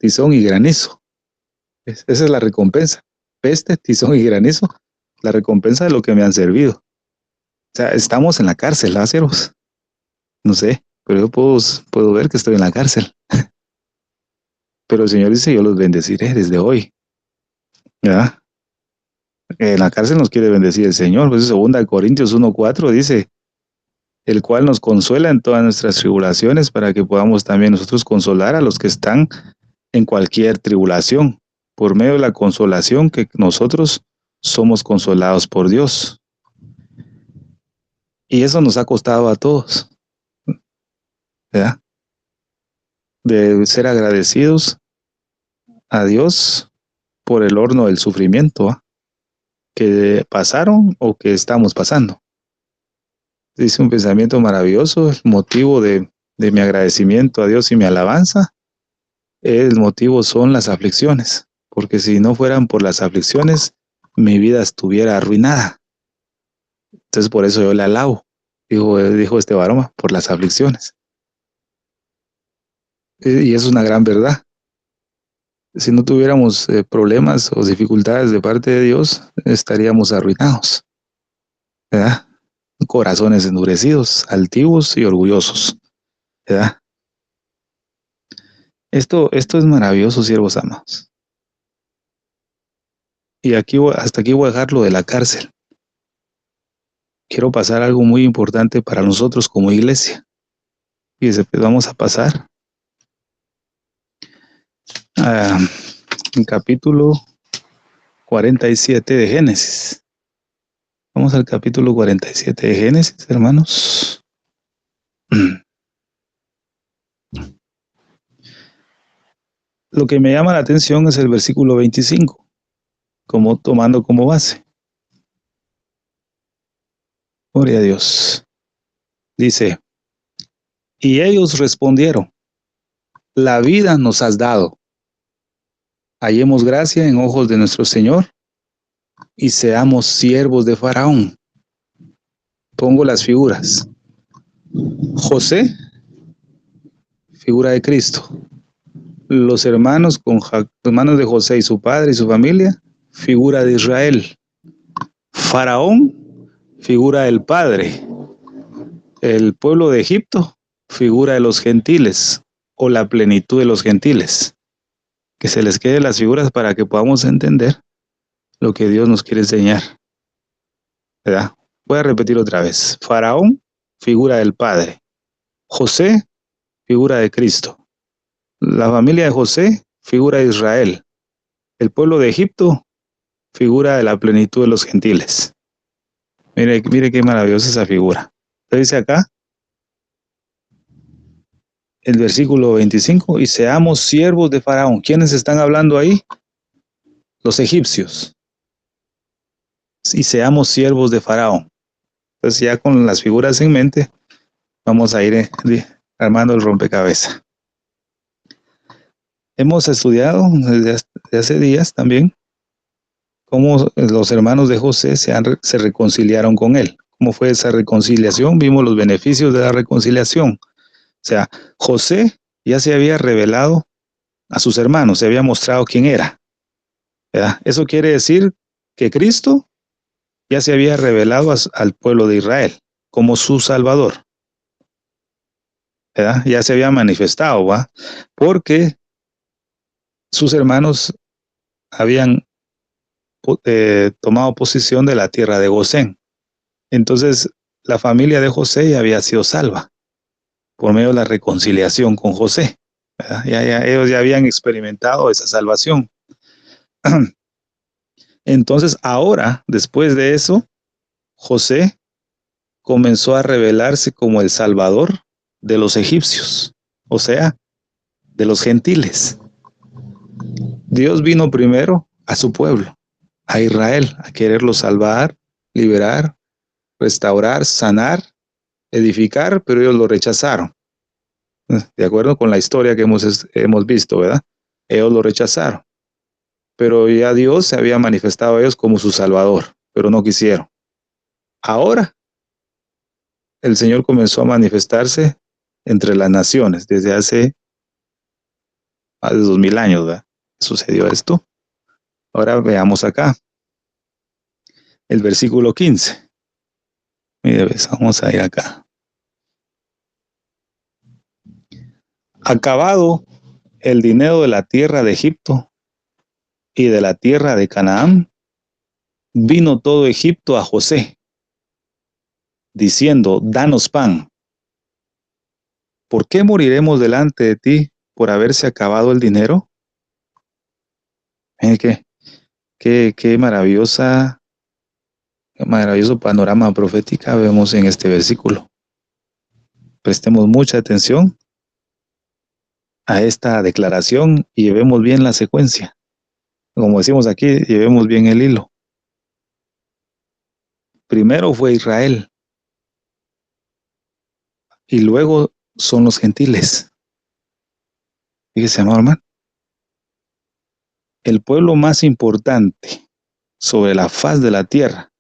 tizón y granizo. Esa es la recompensa. Peste, tizón y granizo, la recompensa de lo que me han servido. O sea, estamos en la cárcel, Lázaros. No sé, pero yo puedo ver que estoy en la cárcel. Pero el Señor dice, yo los bendeciré desde hoy. ¿Ya? En la cárcel nos quiere bendecir el Señor. Pues 2 Corintios 1:4 dice, el cual nos consuela en todas nuestras tribulaciones para que podamos también nosotros consolar a los que están en cualquier tribulación, por medio de la consolación que nosotros somos consolados por Dios. Y eso nos ha costado a todos, ¿verdad? De ser agradecidos a Dios por el horno del sufrimiento, ¿eh? Que pasaron o que estamos pasando. Dice un pensamiento maravilloso, el motivo de mi agradecimiento a Dios y mi alabanza, el motivo son las aflicciones, porque si no fueran por las aflicciones, mi vida estuviera arruinada. Entonces por eso yo le alabo, dijo este varón, por las aflicciones. Y eso es una gran verdad. Si no tuviéramos problemas o dificultades de parte de Dios, estaríamos arruinados, ¿verdad? Corazones endurecidos, altivos y orgullosos, ¿verdad? Esto es maravilloso, siervos amados. Y hasta aquí voy a dejar lo de la cárcel. Quiero pasar algo muy importante para nosotros como iglesia. Y pues vamos a pasar en capítulo 47 de Génesis. Vamos al capítulo 47 de Génesis, hermanos. Lo que me llama la atención es el versículo 25, tomando como base. Gloria a Dios. Dice, y ellos respondieron, la vida nos has dado. Hallemos gracia en ojos de nuestro Señor y seamos siervos de Faraón. Pongo las figuras. José, figura de Cristo. Los hermanos de José y su padre y su familia, figura de Israel. Faraón, figura del padre. El pueblo de Egipto, figura de los gentiles o la plenitud de los gentiles. Que se les quede las figuras para que podamos entender lo que Dios nos quiere enseñar, ¿verdad? Voy a repetir otra vez. Faraón, figura del padre. José, figura de Cristo. La familia de José, figura de Israel. El pueblo de Egipto, figura de la plenitud de los gentiles. Mire qué maravillosa esa figura. Entonces dice acá, el versículo 25, y seamos siervos de Faraón. ¿Quiénes están hablando ahí? Los egipcios. Y seamos siervos de Faraón. Entonces ya con las figuras en mente, vamos a ir armando el rompecabezas. Hemos estudiado desde hace días también cómo los hermanos de José se reconciliaron con él. ¿Cómo fue esa reconciliación? Vimos los beneficios de la reconciliación. O sea, José ya se había revelado a sus hermanos, se había mostrado quién era, ¿verdad? Eso quiere decir que Cristo ya se había revelado al pueblo de Israel como su Salvador, ¿verdad? Ya se había manifestado, ¿va? Porque sus hermanos habían tomado posesión de la tierra de Gosén. Entonces, la familia de José ya había sido salva por medio de la reconciliación con José, ¿verdad? Ellos ya habían experimentado esa salvación. Entonces, ahora, después de eso, José comenzó a revelarse como el Salvador de los egipcios, o sea, de los gentiles. Dios vino primero a su pueblo, a Israel, a quererlo salvar, liberar, restaurar, sanar, edificar, pero ellos lo rechazaron. De acuerdo con la historia que hemos visto, ¿verdad? Ellos lo rechazaron. Pero ya Dios se había manifestado a ellos como su Salvador, pero no quisieron. Ahora, el Señor comenzó a manifestarse entre las naciones desde hace más de 2000 años, ¿verdad? Sucedió esto. Ahora veamos acá, el versículo 15. Mire, vamos a ir acá. Acabado el dinero de la tierra de Egipto y de la tierra de Canaán, vino todo Egipto a José, diciendo, danos pan. ¿Por qué moriremos delante de ti por haberse acabado el dinero? Qué maravilloso panorama profético vemos en este versículo. Prestemos mucha atención a esta declaración y llevemos bien la secuencia. Como decimos aquí, llevemos bien el hilo. Primero fue Israel y luego son los gentiles. Fíjese, amado hermano. El pueblo más importante sobre la faz de la tierra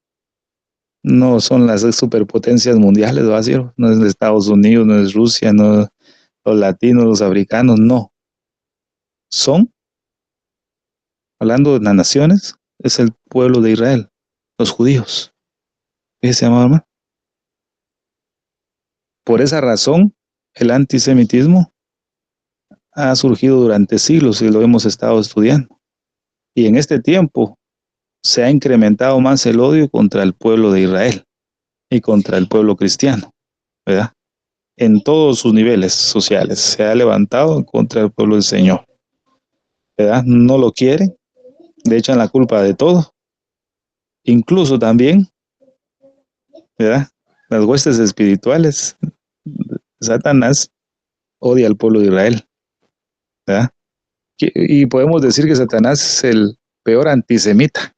no son las superpotencias mundiales, ¿va a decir? No es Estados Unidos, no es Rusia, no los latinos, los africanos, no. Son, hablando de las naciones, es el pueblo de Israel, los judíos. Fíjese, amado hermano. Por esa razón, el antisemitismo ha surgido durante siglos y lo hemos estado estudiando. Y en este tiempo se ha incrementado más el odio contra el pueblo de Israel y contra el pueblo cristiano, ¿verdad? En todos sus niveles sociales se ha levantado contra el pueblo del Señor, ¿verdad? No lo quieren, le echan la culpa de todo, incluso también, ¿verdad? Las huestes espirituales, Satanás odia al pueblo de Israel, ¿verdad? Y podemos decir que Satanás es el peor antisemita,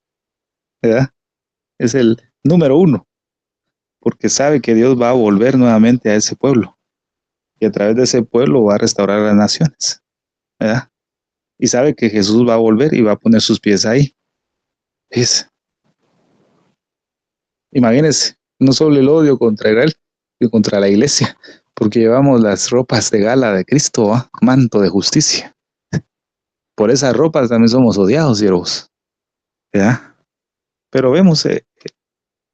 ¿verdad? Es el número uno, porque sabe que Dios va a volver nuevamente a ese pueblo, y a través de ese pueblo va a restaurar las naciones, ¿verdad? Y sabe que Jesús va a volver y va a poner sus pies ahí. Imagínense, no solo el odio contra Israel, sino contra la iglesia, porque llevamos las ropas de gala de Cristo, ¿va? Manto de justicia. Por esas ropas también somos odiados, siervos, ¿verdad? Pero vemos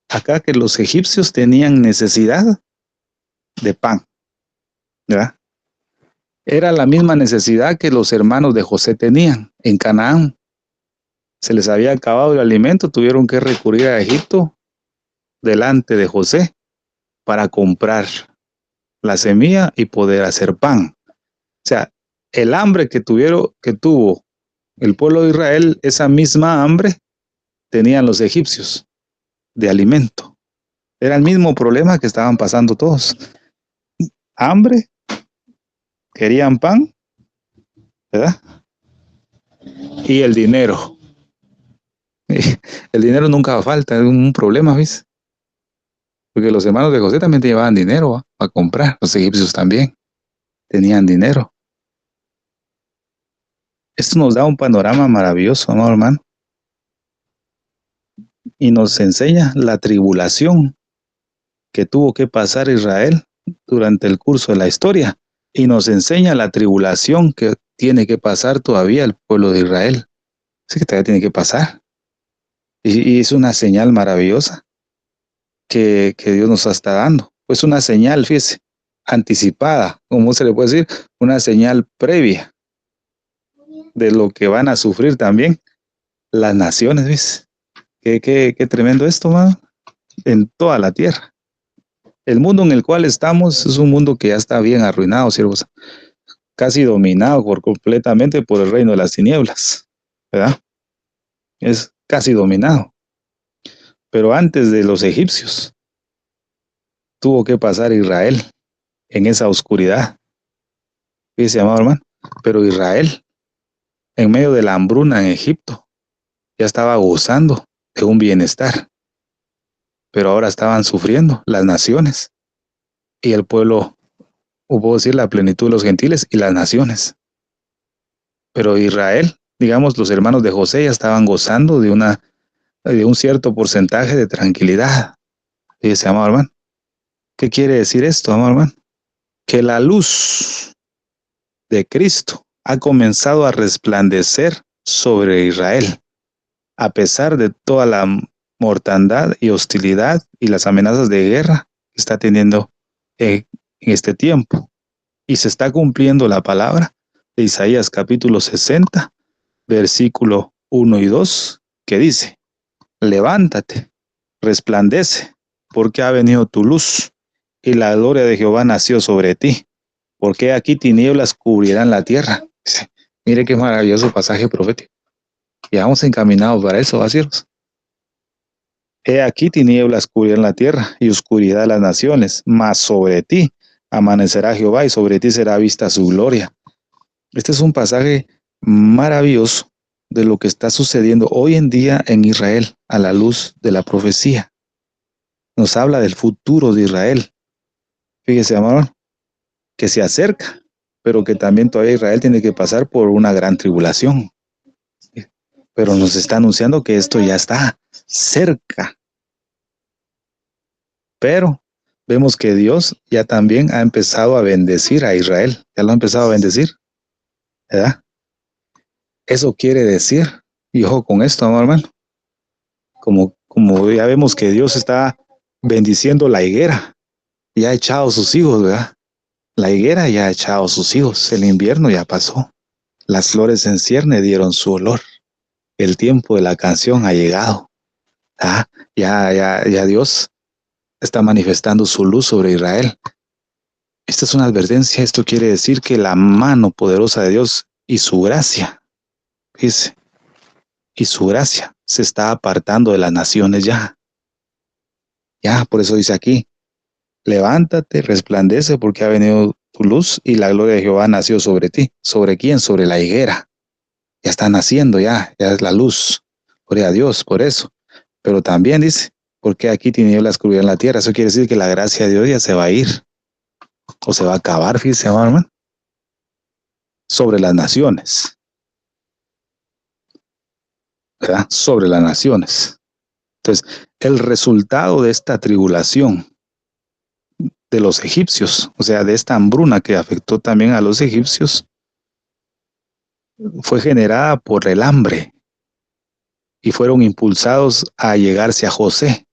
acá que los egipcios tenían necesidad de pan, ¿verdad? Era la misma necesidad que los hermanos de José tenían en Canaán. Se les había acabado el alimento, tuvieron que recurrir a Egipto delante de José para comprar la semilla y poder hacer pan. O sea, el hambre que tuvo el pueblo de Israel, esa misma hambre tenían los egipcios de alimento. Era el mismo problema que estaban pasando todos. Hambre, querían pan, ¿verdad? Y el dinero. El dinero nunca falta, es un problema, ¿ves? Porque los hermanos de José también llevaban dinero para comprar, los egipcios también tenían dinero. Esto nos da un panorama maravilloso, ¿no, hermano? Y nos enseña la tribulación que tuvo que pasar Israel durante el curso de la historia. Y nos enseña la tribulación que tiene que pasar todavía el pueblo de Israel. Así que todavía tiene que pasar. Y es una señal maravillosa que Dios nos está dando. Pues una señal, fíjese, anticipada, como se le puede decir, una señal previa de lo que van a sufrir también las naciones, ¿ves? Qué tremendo esto, man, en toda la tierra. El mundo en el cual estamos es un mundo que ya está bien arruinado, siervos, casi dominado completamente por el reino de las tinieblas, ¿verdad? Es casi dominado. Pero antes de los egipcios, tuvo que pasar Israel en esa oscuridad. Fíjese, amado hermano, pero Israel, en medio de la hambruna en Egipto, ya estaba gozando de un bienestar. Pero ahora estaban sufriendo las naciones y el pueblo, o puedo decir la plenitud de los gentiles y las naciones. Pero Israel, digamos, los hermanos de José ya estaban gozando de un cierto porcentaje de tranquilidad. Fíjese, amado hermano. ¿Qué quiere decir esto, amado hermano? Que la luz de Cristo ha comenzado a resplandecer sobre Israel, a pesar de toda la mortandad y hostilidad y las amenazas de guerra que está teniendo en este tiempo. Y se está cumpliendo la palabra de Isaías capítulo 60, versículo 1 y 2, que dice: levántate, resplandece, porque ha venido tu luz, y la gloria de Jehová nació sobre ti, porque aquí tinieblas cubrirán la tierra. Mire qué maravilloso pasaje profético. Ya vamos encaminados para eso, vacíos. He aquí tinieblas cubrirán la tierra y oscuridad las naciones, mas sobre ti amanecerá Jehová y sobre ti será vista su gloria. Este es un pasaje maravilloso de lo que está sucediendo hoy en día en Israel a la luz de la profecía. Nos habla del futuro de Israel. Fíjese, amado, que se acerca, pero que también todavía Israel tiene que pasar por una gran tribulación. Pero nos está anunciando que esto ya está cerca. Pero vemos que Dios ya también ha empezado a bendecir a Israel. Ya lo ha empezado a bendecir, ¿verdad? Eso quiere decir, y ojo con esto, hermano, como ya vemos que Dios está bendiciendo la higuera, ya ha echado sus hijos, ¿verdad? La higuera ya ha echado sus hijos, el invierno ya pasó, las flores en cierne dieron su olor, el tiempo de la canción ha llegado, ¿ah? Ya Dios está manifestando su luz sobre Israel. Esta es una advertencia, esto quiere decir que la mano poderosa de Dios y su gracia, fíjese, y su gracia se está apartando de las naciones ya. Ya, por eso dice aquí: levántate, resplandece, porque ha venido tu luz y la gloria de Jehová nació sobre ti. ¿Sobre quién? Sobre la higuera. Ya está naciendo, ya es la luz. Gloria a Dios por eso. Pero también dice: porque aquí tinieblas cubrirán la tierra. Eso quiere decir que la gracia de Dios ya se va a ir o se va a acabar, fíjese, hermano, sobre las naciones, ¿verdad? Sobre las naciones. Entonces, el resultado de esta tribulación de los egipcios, o sea, de esta hambruna que afectó también a los egipcios, fue generada por el hambre y fueron impulsados a llegarse a José.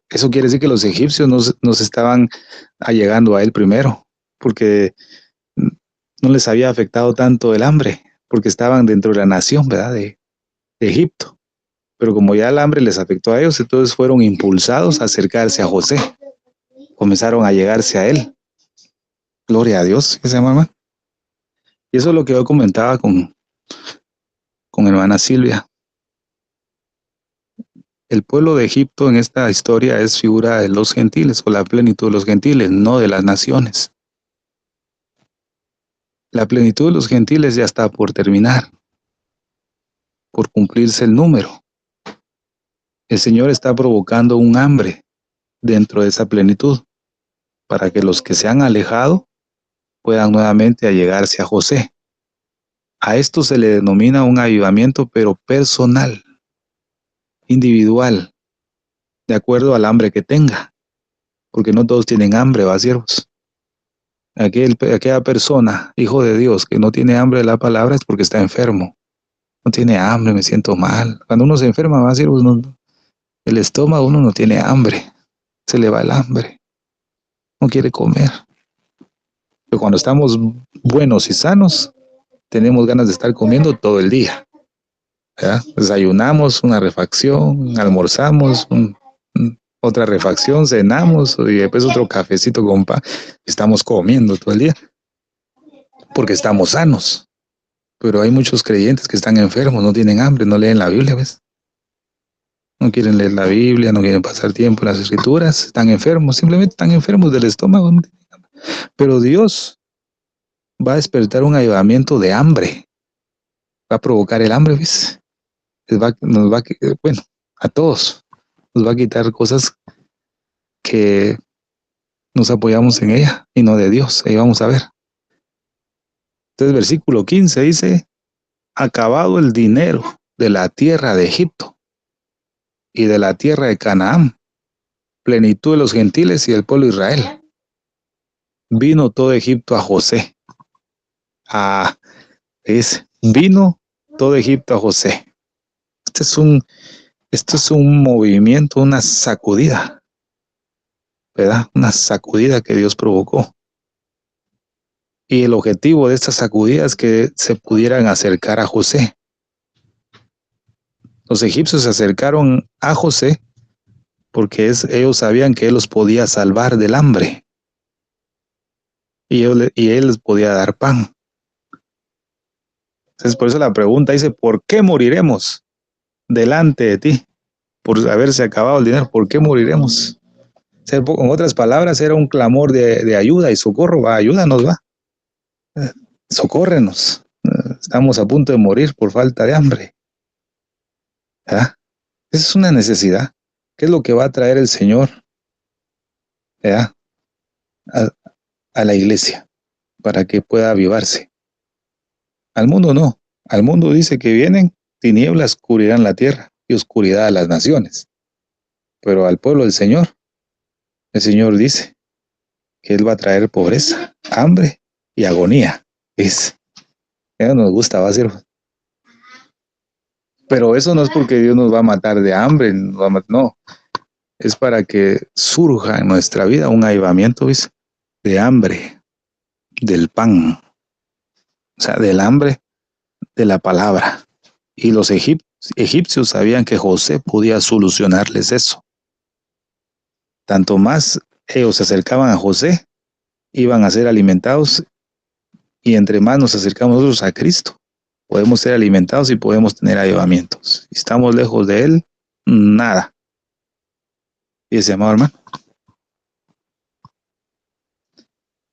Eso quiere decir que los egipcios no se estaban allegando a él primero, porque no les había afectado tanto el hambre, porque estaban dentro de la nación, ¿verdad? De Egipto. Pero como ya el hambre les afectó a ellos, entonces fueron impulsados a acercarse a José. Comenzaron a llegarse a él. Gloria a Dios, ¿qué se llama? Y eso es lo que yo comentaba con hermana Silvia. El pueblo de Egipto en esta historia es figura de los gentiles, o la plenitud de los gentiles, no de las naciones. La plenitud de los gentiles ya está por terminar, por cumplirse el número. El Señor está provocando un hambre dentro de esa plenitud, para que los que se han alejado puedan nuevamente allegarse a José. A esto se le denomina un avivamiento, pero personal, individual, de acuerdo al hambre que tenga, porque no todos tienen hambre, ¿va, siervos? Aquella persona, hijo de Dios, que no tiene hambre de la palabra es porque está enfermo. No tiene hambre, me siento mal. Cuando uno se enferma, ¿va, siervos? El estómago, uno no tiene hambre, se le va el hambre, no quiere comer. Pero cuando estamos buenos y sanos, tenemos ganas de estar comiendo todo el día, ¿verdad? Desayunamos una refacción, almorzamos otra refacción, cenamos y después otro cafecito con pan. Estamos comiendo todo el día porque estamos sanos. Pero hay muchos creyentes que están enfermos, no tienen hambre, no leen la Biblia, ¿ves? No quieren leer la Biblia, no quieren pasar tiempo en las escrituras, están enfermos, simplemente están enfermos del estómago. Pero Dios va a despertar un avivamiento de hambre, va a provocar el hambre, ¿ves? Bueno, a todos nos va a quitar cosas que nos apoyamos en ella y no de Dios. Ahí vamos a ver. Entonces, versículo 15 dice: acabado el dinero de la tierra de Egipto y de la tierra de Canaán, plenitud de los gentiles y del pueblo de Israel. Vino todo Egipto a José. Vino todo Egipto a José. Esto es un movimiento, una sacudida, ¿verdad? Una sacudida que Dios provocó. Y el objetivo de esta sacudida es que se pudieran acercar a José. Los egipcios se acercaron a José porque ellos sabían que él los podía salvar del hambre. Y él les podía dar pan. Entonces, por eso la pregunta dice, ¿por qué moriremos delante de ti? Por haberse acabado el dinero, ¿por qué moriremos? O sea, en otras palabras, era un clamor de ayuda y socorro. Va, ayúdanos, va. Socórrenos. Estamos a punto de morir por falta de hambre. ¿Verdad? Esa es una necesidad. ¿Qué es lo que va a traer el Señor, ¿verdad? A la iglesia para que pueda avivarse? Al mundo no. Al mundo dice que vienen tinieblas, cubrirán la tierra y oscuridad a las naciones. Pero al pueblo del Señor, el Señor dice que Él va a traer pobreza, hambre y agonía. Eso nos gusta, va a ser. Pero eso no es porque Dios nos va a matar de hambre, no. Es para que surja en nuestra vida un avivamiento, ¿ves? De hambre, del pan, o sea, del hambre de la palabra. Y los egipcios sabían que José podía solucionarles eso. Tanto más ellos se acercaban a José, iban a ser alimentados, y entre más nos acercamos nosotros a Cristo, podemos ser alimentados y podemos tener avivamientos. Si estamos lejos de Él, nada. Y ese amado hermano,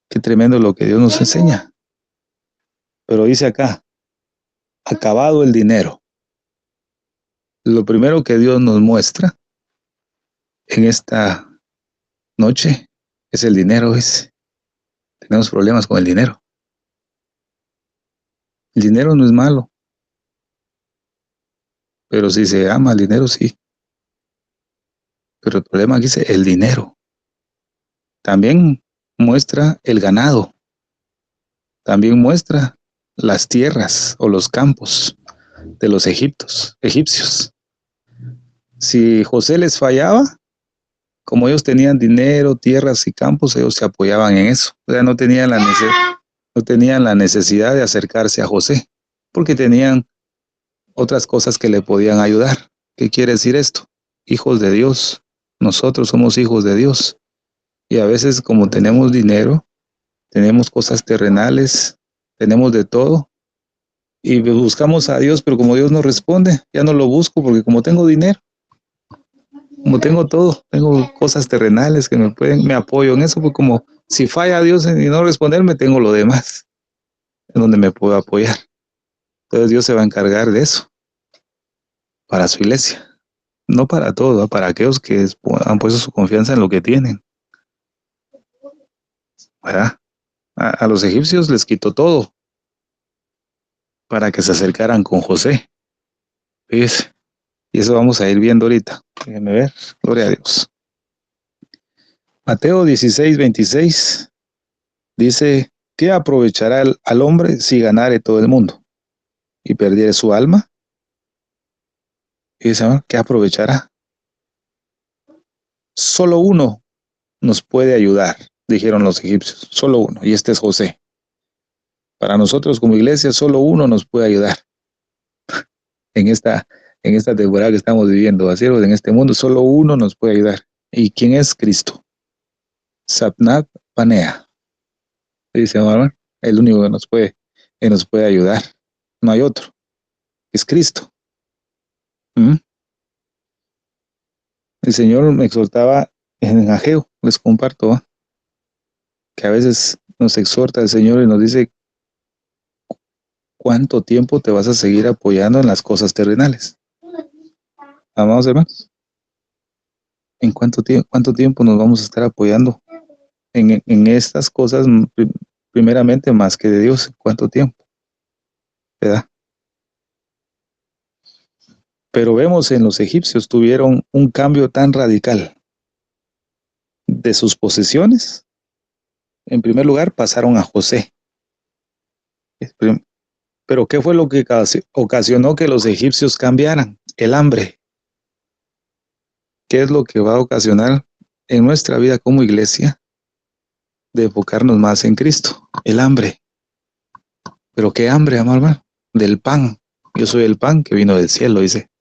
qué tremendo lo que Dios nos enseña. Pero dice acá, acabado el dinero. Lo primero que Dios nos muestra en esta noche es el dinero. Tenemos problemas con el dinero. El dinero no es malo, pero si se ama el dinero, sí. Pero el problema aquí es el dinero. También muestra el ganado. También muestra las tierras o los campos de los egipcios. Si José les fallaba, como ellos tenían dinero, tierras y campos, ellos se apoyaban en eso. O sea, no tenían la necesidad de acercarse a José, porque tenían otras cosas que le podían ayudar. ¿Qué quiere decir esto? Hijos de Dios. Nosotros somos hijos de Dios. Y a veces, como tenemos dinero, tenemos cosas terrenales, tenemos de todo, y buscamos a Dios, pero como Dios no responde, ya no lo busco, porque como tengo dinero, como tengo todo, tengo cosas terrenales que me apoyo en eso, porque como si falla Dios y no responderme, tengo lo demás, en donde me puedo apoyar. Entonces Dios se va a encargar de eso, para su iglesia, no para todo, para aquellos que han puesto su confianza en lo que tienen. ¿Verdad? A los egipcios les quitó todo, para que se acercaran con José. ¿Ves? Y eso vamos a ir viendo ahorita. Déjenme ver. Gloria a Dios. Mateo 16:26 dice, ¿qué aprovechará al hombre si ganare todo el mundo y perdiere su alma? Y dice, ¿qué aprovechará? Solo uno nos puede ayudar, dijeron los egipcios. Solo uno, y este es José. Para nosotros como iglesia, solo uno nos puede ayudar. En esta temporada que estamos viviendo, así en este mundo, solo uno nos puede ayudar. ¿Y quién es? Cristo. Satnat Panea. Dice, hermano, el único que nos puede ayudar. No hay otro. Es Cristo. El Señor me exhortaba en Ageo, les comparto, que a veces nos exhorta el Señor y nos dice, ¿cuánto tiempo te vas a seguir apoyando en las cosas terrenales? Amados hermanos, ¿en cuánto tiempo nos vamos a estar apoyando en estas cosas, primeramente más que de Dios? ¿Cuánto tiempo? ¿Verdad? Pero vemos en los egipcios tuvieron un cambio tan radical de sus posesiones. En primer lugar, pasaron a José. Pero ¿qué fue lo que ocasionó que los egipcios cambiaran? El hambre. ¿Qué es lo que va a ocasionar en nuestra vida como iglesia de enfocarnos más en Cristo? El hambre. ¿Pero qué hambre, amado hermano? Del pan. Yo soy el pan que vino del cielo, dice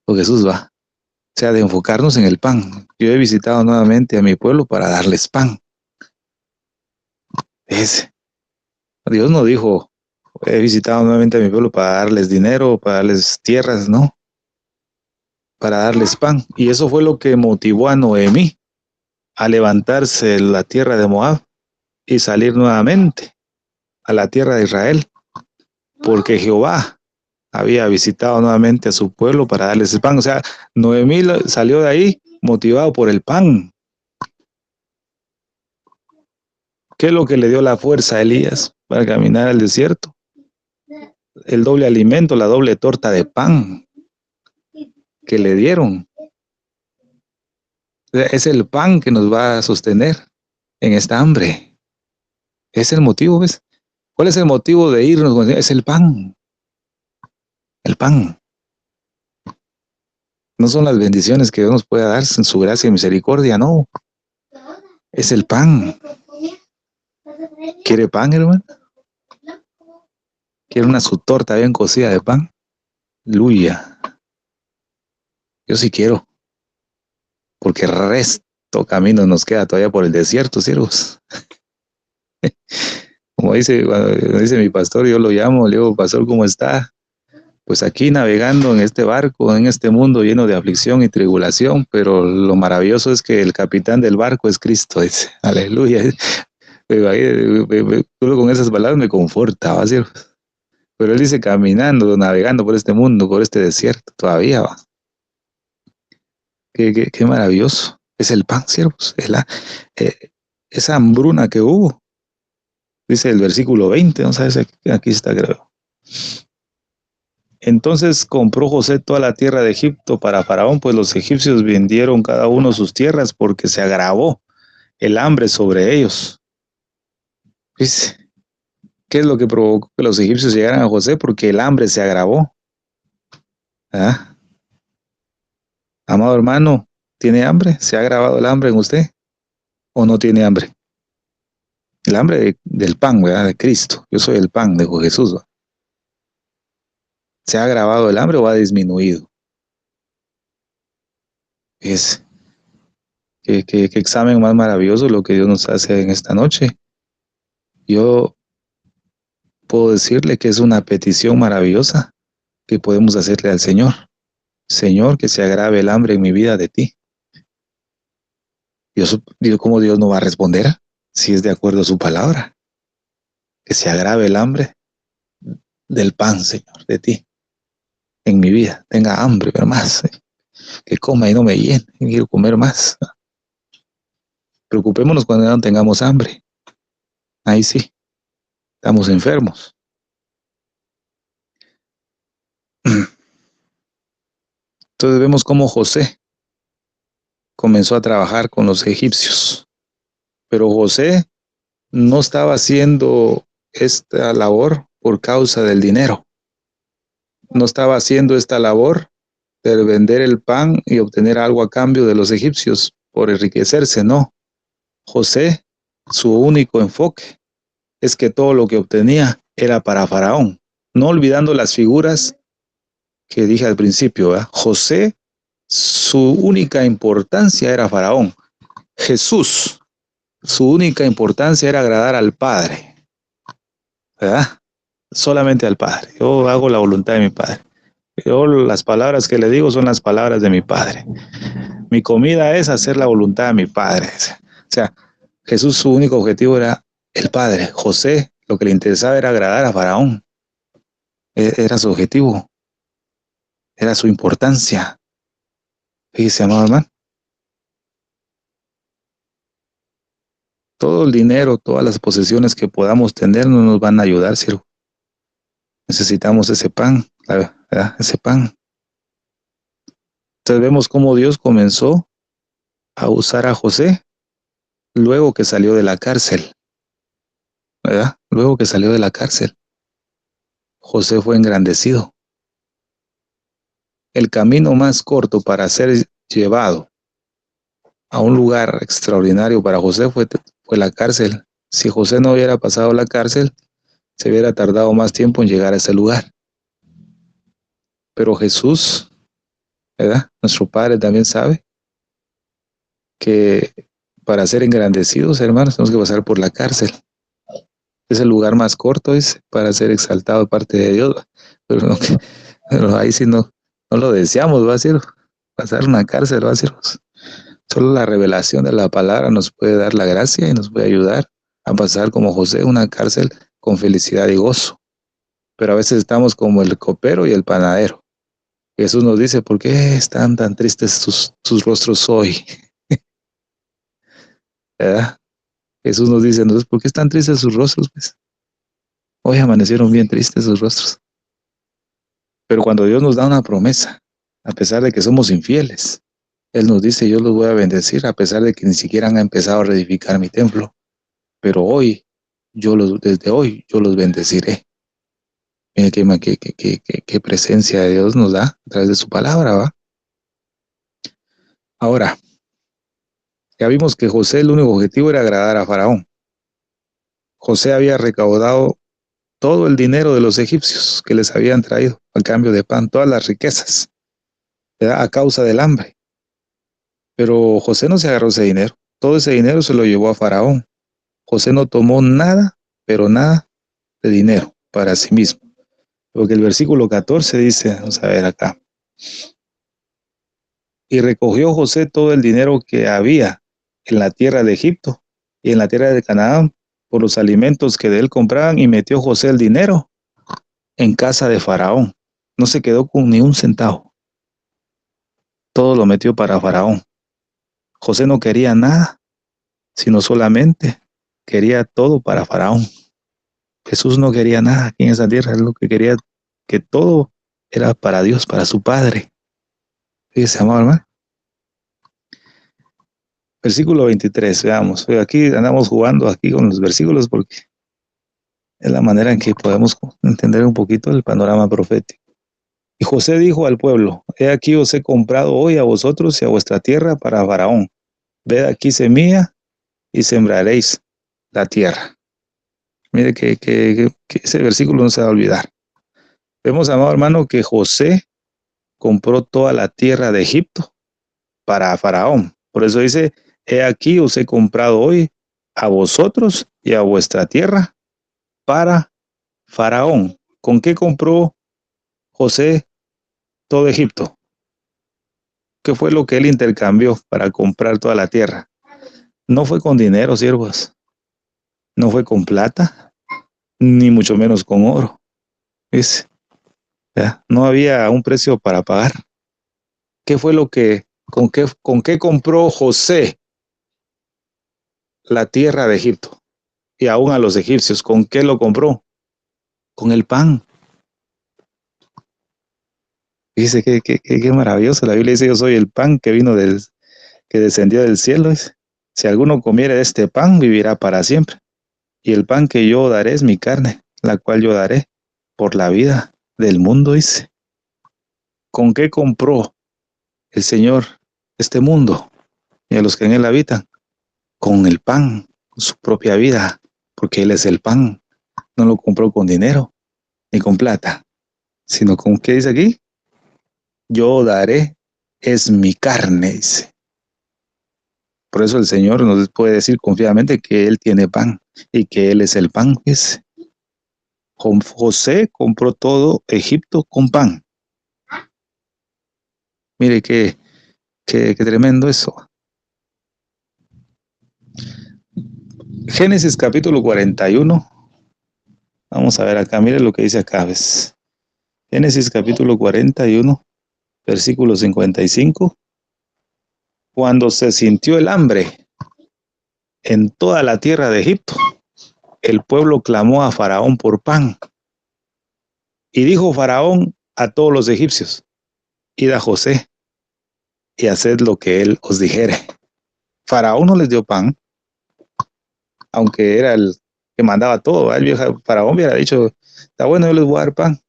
Jesús, va. O sea, de enfocarnos en el pan. Yo he visitado nuevamente a mi pueblo para darles pan. Dios no dijo, he visitado nuevamente a mi pueblo para darles dinero, para darles tierras, no, para darles pan. Y eso fue lo que motivó a Noemí a levantarse de la tierra de Moab y salir nuevamente a la tierra de Israel, porque Jehová había visitado nuevamente a su pueblo para darles el pan. O sea, Noemí salió de ahí motivado por el pan. ¿Qué es lo que le dio la fuerza a Elías para caminar al desierto? El doble alimento, la doble torta de pan que le dieron. Es el pan que nos va a sostener en esta hambre. Es el motivo, ¿ves? ¿Cuál es el motivo de irnos? Es el pan. El pan. No son las bendiciones que Dios nos pueda dar en su gracia y misericordia, no. Es el pan. ¿Quiere pan, hermano? ¿Quiere una su torta bien cocida de pan? Aleluya. Yo sí quiero. Porque el resto camino nos queda todavía por el desierto, siervos. Como dice mi pastor, yo lo llamo, le digo, pastor, ¿cómo está? Pues aquí navegando en este barco, en este mundo lleno de aflicción y tribulación, pero lo maravilloso es que el capitán del barco es Cristo, dice. Aleluya. Solo con esas palabras me conforta, ¿va, siervos? Pero él dice caminando, navegando por este mundo, por este desierto, todavía va. Qué maravilloso. Es el pan, siervos. Esa hambruna que hubo. Dice el versículo 20, no sabes, aquí está, creo. Entonces compró José toda la tierra de Egipto para Faraón, pues los egipcios vendieron cada uno sus tierras porque se agravó el hambre sobre ellos. Dice, ¿qué es lo que provocó que los egipcios llegaran a José? Porque el hambre se agravó. ¿Ah? Amado hermano, ¿tiene hambre? ¿Se ha agravado el hambre en usted? ¿O no tiene hambre? El hambre del pan, ¿verdad? De Cristo. Yo soy el pan, dijo Jesús, ¿verdad? ¿Se ha agravado el hambre o ha disminuido? Es qué examen más maravilloso lo que Dios nos hace en esta noche. Yo puedo decirle que es una petición maravillosa que podemos hacerle al Señor. Señor, que se agrave el hambre en mi vida de ti. ¿Cómo Dios no va a responder si es de acuerdo a su palabra? Que se agrave el hambre del pan, Señor, de ti, en mi vida. Tenga hambre, pero más. Que coma y no me llene. Quiero comer más. Preocupémonos cuando no tengamos hambre. Ahí sí, estamos enfermos. Entonces vemos cómo José comenzó a trabajar con los egipcios. Pero José no estaba haciendo esta labor por causa del dinero. No estaba haciendo esta labor de vender el pan y obtener algo a cambio de los egipcios por enriquecerse, no. José, su único enfoque es que todo lo que obtenía era para Faraón, no olvidando las figuras que dije al principio, ¿verdad? José, su única importancia era Faraón. Jesús, su única importancia era agradar al Padre, ¿verdad? Solamente al Padre. Yo hago la voluntad de mi Padre. Yo las palabras que le digo son las palabras de mi Padre. Mi comida es hacer la voluntad de mi Padre. O sea, Jesús, su único objetivo era el Padre. José, lo que le interesaba era agradar a Faraón. Era su objetivo. Era su importancia. Fíjese, amado hermano. Todo el dinero, todas las posesiones que podamos tener no nos van a ayudar, siervo. Necesitamos ese pan, ¿verdad? Ese pan. Entonces vemos cómo Dios comenzó a usar a José luego que salió de la cárcel, ¿verdad? Luego que salió de la cárcel. José fue engrandecido. El camino más corto para ser llevado a un lugar extraordinario para José fue la cárcel. Si José no hubiera pasado la cárcel, se hubiera tardado más tiempo en llegar a ese lugar. Pero Jesús, ¿verdad? Nuestro Padre también sabe que para ser engrandecidos, hermanos, tenemos que pasar por la cárcel. Es el lugar más corto, es para ser exaltado de parte de Dios. Pero, no, pero ahí sí no lo deseamos, va a ser pasar una cárcel, va a ser. Solo la revelación de la palabra nos puede dar la gracia y nos puede ayudar a pasar como José una cárcel con felicidad y gozo. Pero a veces estamos como el copero y el panadero. Jesús nos dice, ¿por qué están tan tristes sus rostros hoy? ¿Verdad? Jesús nos dice, entonces, ¿por qué están tristes sus rostros? Pues hoy amanecieron bien tristes sus rostros. Pero cuando Dios nos da una promesa, a pesar de que somos infieles, Él nos dice, yo los voy a bendecir, a pesar de que ni siquiera han empezado a reedificar mi templo. Pero hoy, desde hoy, yo los bendeciré. Mire qué presencia de Dios nos da a través de su palabra, ¿va? Ahora, ya vimos que José, el único objetivo era agradar a Faraón. José había recaudado todo el dinero de los egipcios que les habían traído a cambio de pan, todas las riquezas, ¿verdad? A causa del hambre. Pero José no se agarró ese dinero. Todo ese dinero se lo llevó a Faraón. José no tomó nada, pero nada de dinero para sí mismo. Porque el versículo 14 dice, vamos a ver acá. Y recogió José todo el dinero que había en la tierra de Egipto y en la tierra de Canaán por los alimentos que de él compraban, y metió José el dinero en casa de Faraón. No se quedó con ni un centavo. Todo lo metió para Faraón. José no quería nada, sino solamente quería todo para Faraón. Jesús no quería nada aquí en esa tierra, él lo que quería, que todo era para Dios, para su Padre. Fíjese, amado hermano. Versículo 23, veamos. Aquí andamos jugando aquí con los versículos porque es la manera en que podemos entender un poquito el panorama profético. Y José dijo al pueblo, he aquí os he comprado hoy a vosotros y a vuestra tierra para Faraón. Ved aquí semilla y sembraréis la tierra. Mire que ese versículo no se va a olvidar. Vemos, amado hermano, que José compró toda la tierra de Egipto para Faraón. Por eso dice, he aquí os he comprado hoy a vosotros y a vuestra tierra para Faraón. ¿Con qué compró José todo Egipto? ¿Qué fue lo que él intercambió para comprar toda la tierra? No fue con dinero, siervos. No fue con plata, ni mucho menos con oro. ¿Ves? ¿Ya? No había un precio para pagar. ¿Qué fue lo que, con qué compró José la tierra de Egipto? Y aún a los egipcios, ¿con qué lo compró? Con el pan. Dice que maravilloso. La Biblia dice, yo soy el pan que que descendió del cielo. Dice, si alguno comiere de este pan, vivirá para siempre. Y el pan que yo daré es mi carne, la cual yo daré por la vida del mundo, dice. ¿Con qué compró el Señor este mundo y a los que en él habitan? Con el pan, con su propia vida, porque Él es el pan. No lo compró con dinero ni con plata, sino con, ¿qué dice aquí? Yo daré, es mi carne, dice. Por eso el Señor nos puede decir confiadamente que Él tiene pan y que Él es el pan, dice. José compró todo Egipto con pan. Mire qué tremendo eso. Génesis capítulo 41. Vamos a ver acá, mire lo que dice acá, ¿ves? Génesis capítulo 41, versículo 55. Cuando se sintió el hambre en toda la tierra de Egipto, el pueblo clamó a Faraón por pan. Y dijo Faraón a todos los egipcios, id a José y haced lo que él os dijere. Faraón no les dio pan, aunque era el que mandaba todo. El viejo Faraón hubiera dicho, Está bueno, yo les voy a dar pan.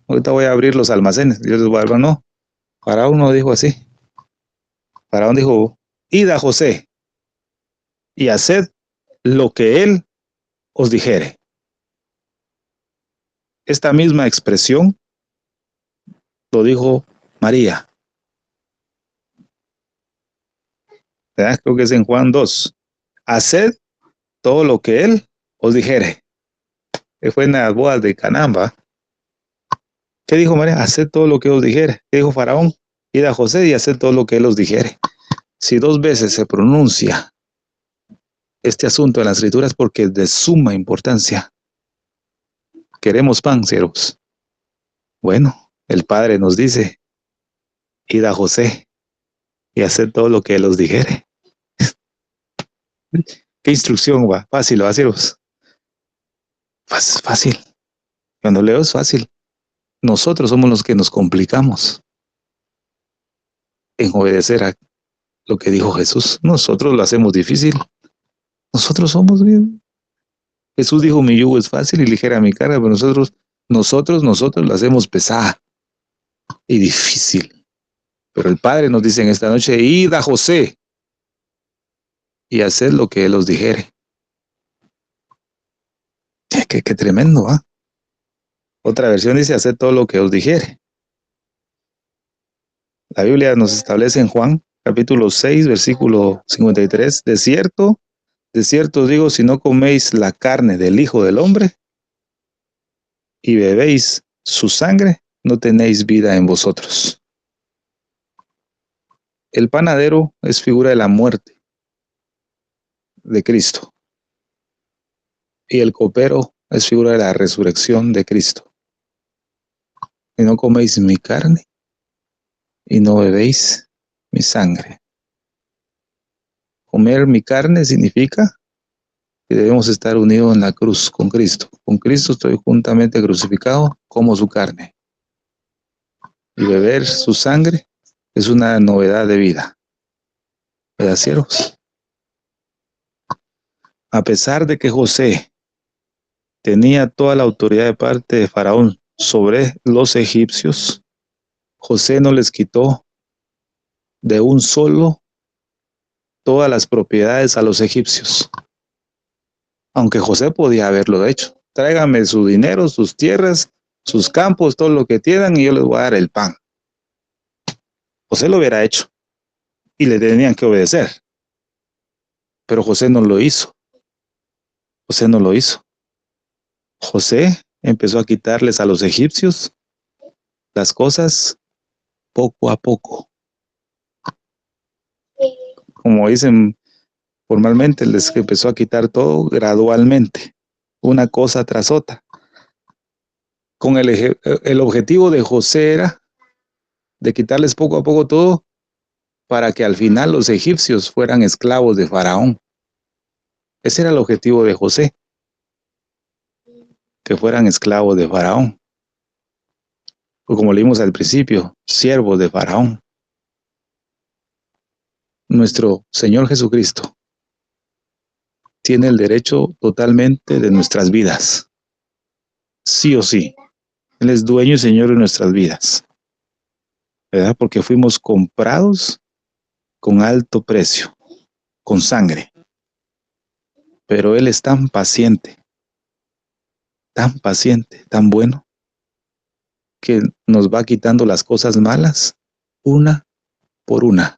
Ahorita voy a abrir los almacenes. Yo les voy a dar pan. No, Faraón no dijo así. Faraón dijo, id a José y haced lo que él os dijere. Esta misma expresión lo dijo María. ¿Verdad? Creo que es en Juan 2. Haced todo lo que él os dijere. Que fue en las bodas de Canaán, ¿va? ¿Qué dijo María? Haced todo lo que os dijere. ¿Qué dijo Faraón? Id a José y haced todo lo que él os dijere. Si 2 veces se pronuncia este asunto en las escrituras, porque es de suma importancia. Queremos pan, siervos. Bueno, el Padre nos dice, id a José y haced todo lo que él os dijere. ¿Qué instrucción va? Fácil, va, siervos. Fácil. Cuando leo es fácil. Nosotros somos los que nos complicamos en obedecer a lo que dijo Jesús. Nosotros lo hacemos difícil. Nosotros somos bien. Jesús dijo, mi yugo es fácil y ligera mi carga, pero nosotros lo hacemos pesada y difícil. Pero el Padre nos dice en esta noche, id a José y haced lo que él os dijere. Qué tremendo, ¿ah? Otra versión dice, haced todo lo que os dijere. La Biblia nos establece en Juan, capítulo 6, versículo 53, de cierto os digo, si no coméis la carne del Hijo del Hombre y bebéis su sangre, no tenéis vida en vosotros. El panadero es figura de la muerte de Cristo y el copero es figura de la resurrección de Cristo. Y no coméis mi carne y no bebéis mi sangre. Comer mi carne significa que debemos estar unidos en la cruz con Cristo. Con Cristo estoy juntamente crucificado, como su carne. Y beber su sangre es una novedad de vida. ¿Verdad, siervos? A pesar de que José tenía toda la autoridad de parte de Faraón sobre los egipcios, José no les quitó de un solo todas las propiedades a los egipcios. Aunque José podía haberlo hecho. Tráigame su dinero, sus tierras, sus campos, todo lo que tienen y yo les voy a dar el pan. José lo hubiera hecho y le tenían que obedecer. Pero José no lo hizo. José no lo hizo. José empezó a quitarles a los egipcios las cosas poco a poco. Como dicen formalmente, les empezó a quitar todo gradualmente, una cosa tras otra. Con el objetivo de José era de quitarles poco a poco todo para que al final los egipcios fueran esclavos de Faraón. Ese era el objetivo de José, que fueran esclavos de Faraón. O como leímos al principio, siervos de Faraón. Nuestro Señor Jesucristo tiene el derecho totalmente de nuestras vidas. Sí o sí. Él es dueño y Señor de nuestras vidas. ¿Verdad? Porque fuimos comprados con alto precio, con sangre. Pero Él es tan paciente, tan bueno, que nos va quitando las cosas malas una por una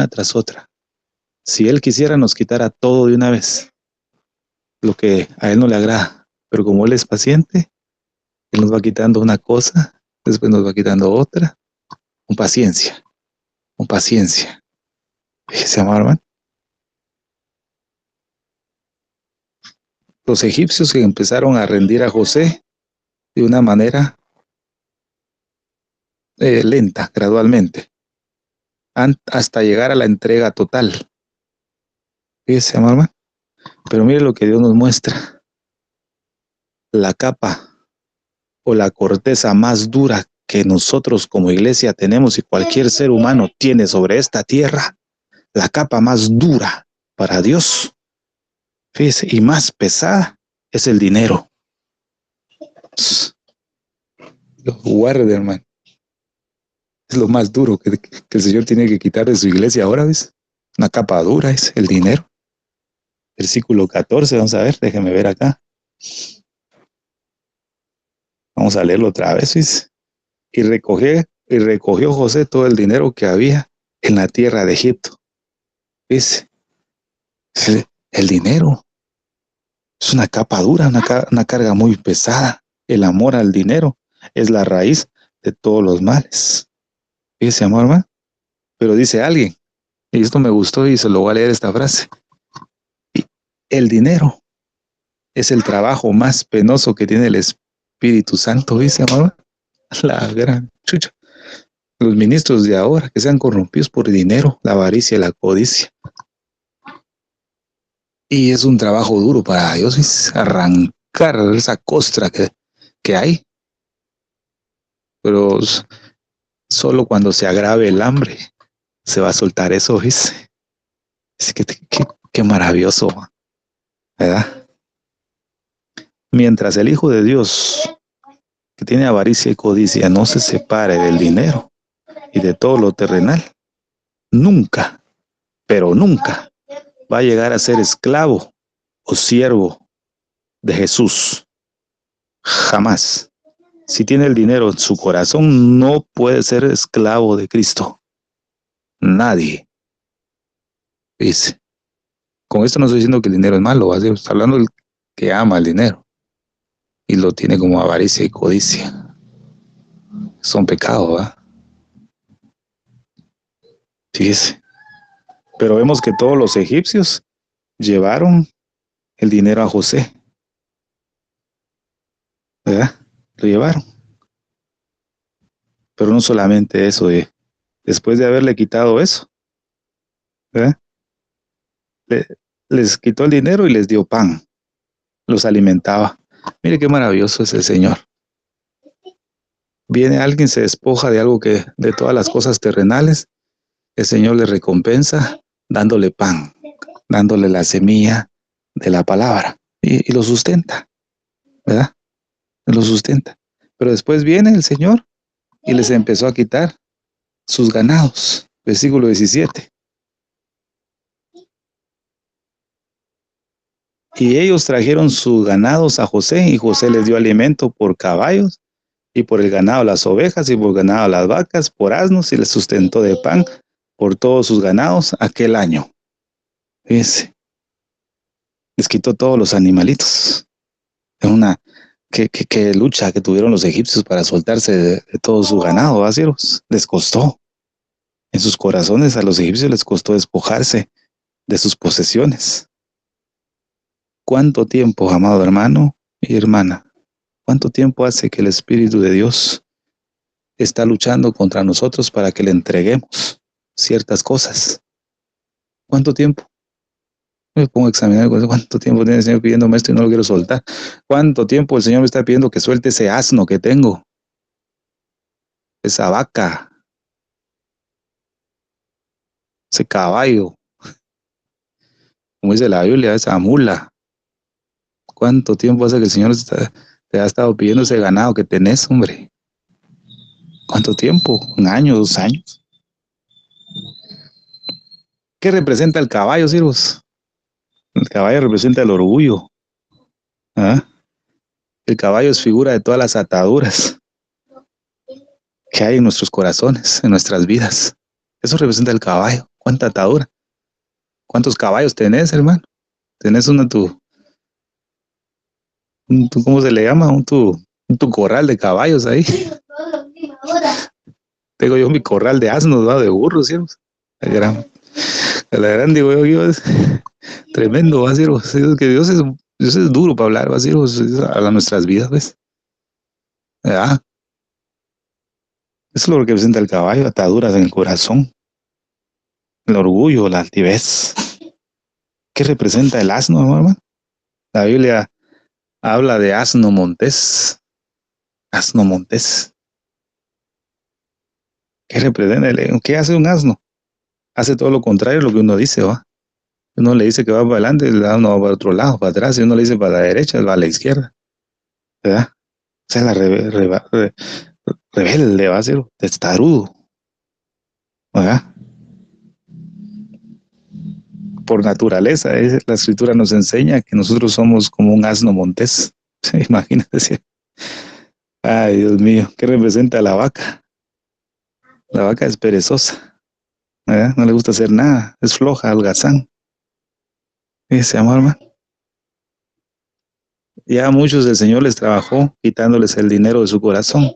tras otra. Si Él quisiera, nos quitara todo de una vez, lo que a Él no le agrada. Pero como Él es paciente, Él nos va quitando una cosa, después nos va quitando otra, con paciencia. Fíjese, amado hermano. Los egipcios que empezaron a rendir a José de una manera lenta, gradualmente, hasta llegar a la entrega total. Fíjese, amado hermano. Pero mire lo que Dios nos muestra. La capa o la corteza más dura que nosotros como iglesia tenemos y cualquier ser humano tiene sobre esta tierra, la capa más dura para Dios Fíjese, y más pesada es el dinero. Lo guarde, hermano. Es lo más duro que el Señor tiene que quitar de su iglesia ahora, ¿ves? Una capa dura es el dinero. Versículo 14, vamos a ver, déjeme ver acá. Vamos a leerlo otra vez, ¿ves? Y recogió José todo el dinero que había en la tierra de Egipto. ¿Ves? El dinero es una capa dura, una carga muy pesada. El amor al dinero es la raíz de todos los males. Fíjese, amor, hermano. Pero dice alguien, y esto me gustó y se lo voy a leer esta frase. El dinero es el trabajo más penoso que tiene el Espíritu Santo, dice, amor. La gran chucha. Los ministros de ahora que sean corrompidos por el dinero, la avaricia y la codicia. Y es un trabajo duro para Dios, es arrancar esa costra que hay. Pero solo cuando se agrave el hambre se va a soltar eso, dice. Es que qué maravilloso, ¿verdad? Mientras el Hijo de Dios, que tiene avaricia y codicia, no se separe del dinero y de todo lo terrenal, nunca, pero nunca va a llegar a ser esclavo o siervo de Jesús. Jamás. Si tiene el dinero en su corazón, no puede ser esclavo de Cristo. Nadie. Dice. Con esto no estoy diciendo que el dinero es malo, ¿va? Estoy hablando del que ama el dinero y lo tiene como avaricia y codicia. Son pecados, ¿va? Fíjese. Pero vemos que todos los egipcios llevaron el dinero a José, ¿verdad? Lo llevaron. Pero no solamente eso, después de haberle quitado eso, ¿verdad? Les quitó el dinero y les dio pan, los alimentaba. Mire qué maravilloso es el Señor. Viene alguien, se despoja de algo de todas las cosas terrenales, el Señor le recompensa dándole pan, dándole la semilla de la palabra y lo sustenta, ¿verdad? Lo sustenta. Pero después viene el Señor y les empezó a quitar sus ganados. Versículo 17. Y ellos trajeron sus ganados a José, y José les dio alimento por caballos, y por el ganado las ovejas, y por el ganado las vacas, por asnos, y les sustentó de pan por todos sus ganados aquel año. Fíjense, les quitó todos los animalitos. Es una que lucha que tuvieron los egipcios para soltarse de todo su ganado, ¿va, siervos? Les costó. En sus corazones a los egipcios les costó despojarse de sus posesiones. ¿Cuánto tiempo, amado hermano y hermana? ¿Cuánto tiempo hace que el Espíritu de Dios está luchando contra nosotros para que le entreguemos ciertas cosas? ¿Cuánto tiempo? Me pongo a examinar cuánto tiempo tiene el Señor pidiéndome esto y no lo quiero soltar. ¿Cuánto tiempo el Señor me está pidiendo que suelte ese asno que tengo? Esa vaca, ese caballo, como dice la Biblia, esa mula. ¿Cuánto tiempo hace que el Señor te ha estado pidiendo ese ganado que tenés, hombre? ¿Cuánto tiempo? ¿Un año, 2 años? ¿Qué representa el caballo, siervos? El caballo representa el orgullo. ¿Ah? El caballo es figura de todas las ataduras que hay en nuestros corazones, en nuestras vidas. Eso representa el caballo. ¿Cuánta atadura? ¿Cuántos caballos tenés, hermano? ¿Tenés ¿cómo se le llama? Tu corral de caballos ahí. Tengo yo mi corral de asnos, ¿va? De burros, siervos. La gran digo yo, es tremendo, ¿va, siervos? Que Dios es duro para hablar, ¿va, siervos? A nuestras vidas, ¿ves? ¿Verdad? Eso es lo que representa el caballo, ataduras en el corazón, el orgullo, la altivez. ¿Qué representa el asno, hermano? La Biblia habla de asno montés. Asno montés. ¿Qué representa? ¿Qué hace un asno? Hace todo lo contrario a lo que uno dice, ¿va? Uno le dice que va para adelante, uno va para otro lado, para atrás. Si uno le dice para la derecha, va a la izquierda, ¿verdad? O sea, la rebelde va a ser testarudo, ¿verdad? Por naturaleza, la escritura nos enseña que nosotros somos como un asno montés. Imagínate. Ay, Dios mío, ¿qué representa la vaca? La vaca es perezosa, ¿verdad? No le gusta hacer nada, es floja, holgazán. Ese amor, hermano. Ya a muchos el Señor les trabajó quitándoles el dinero de su corazón.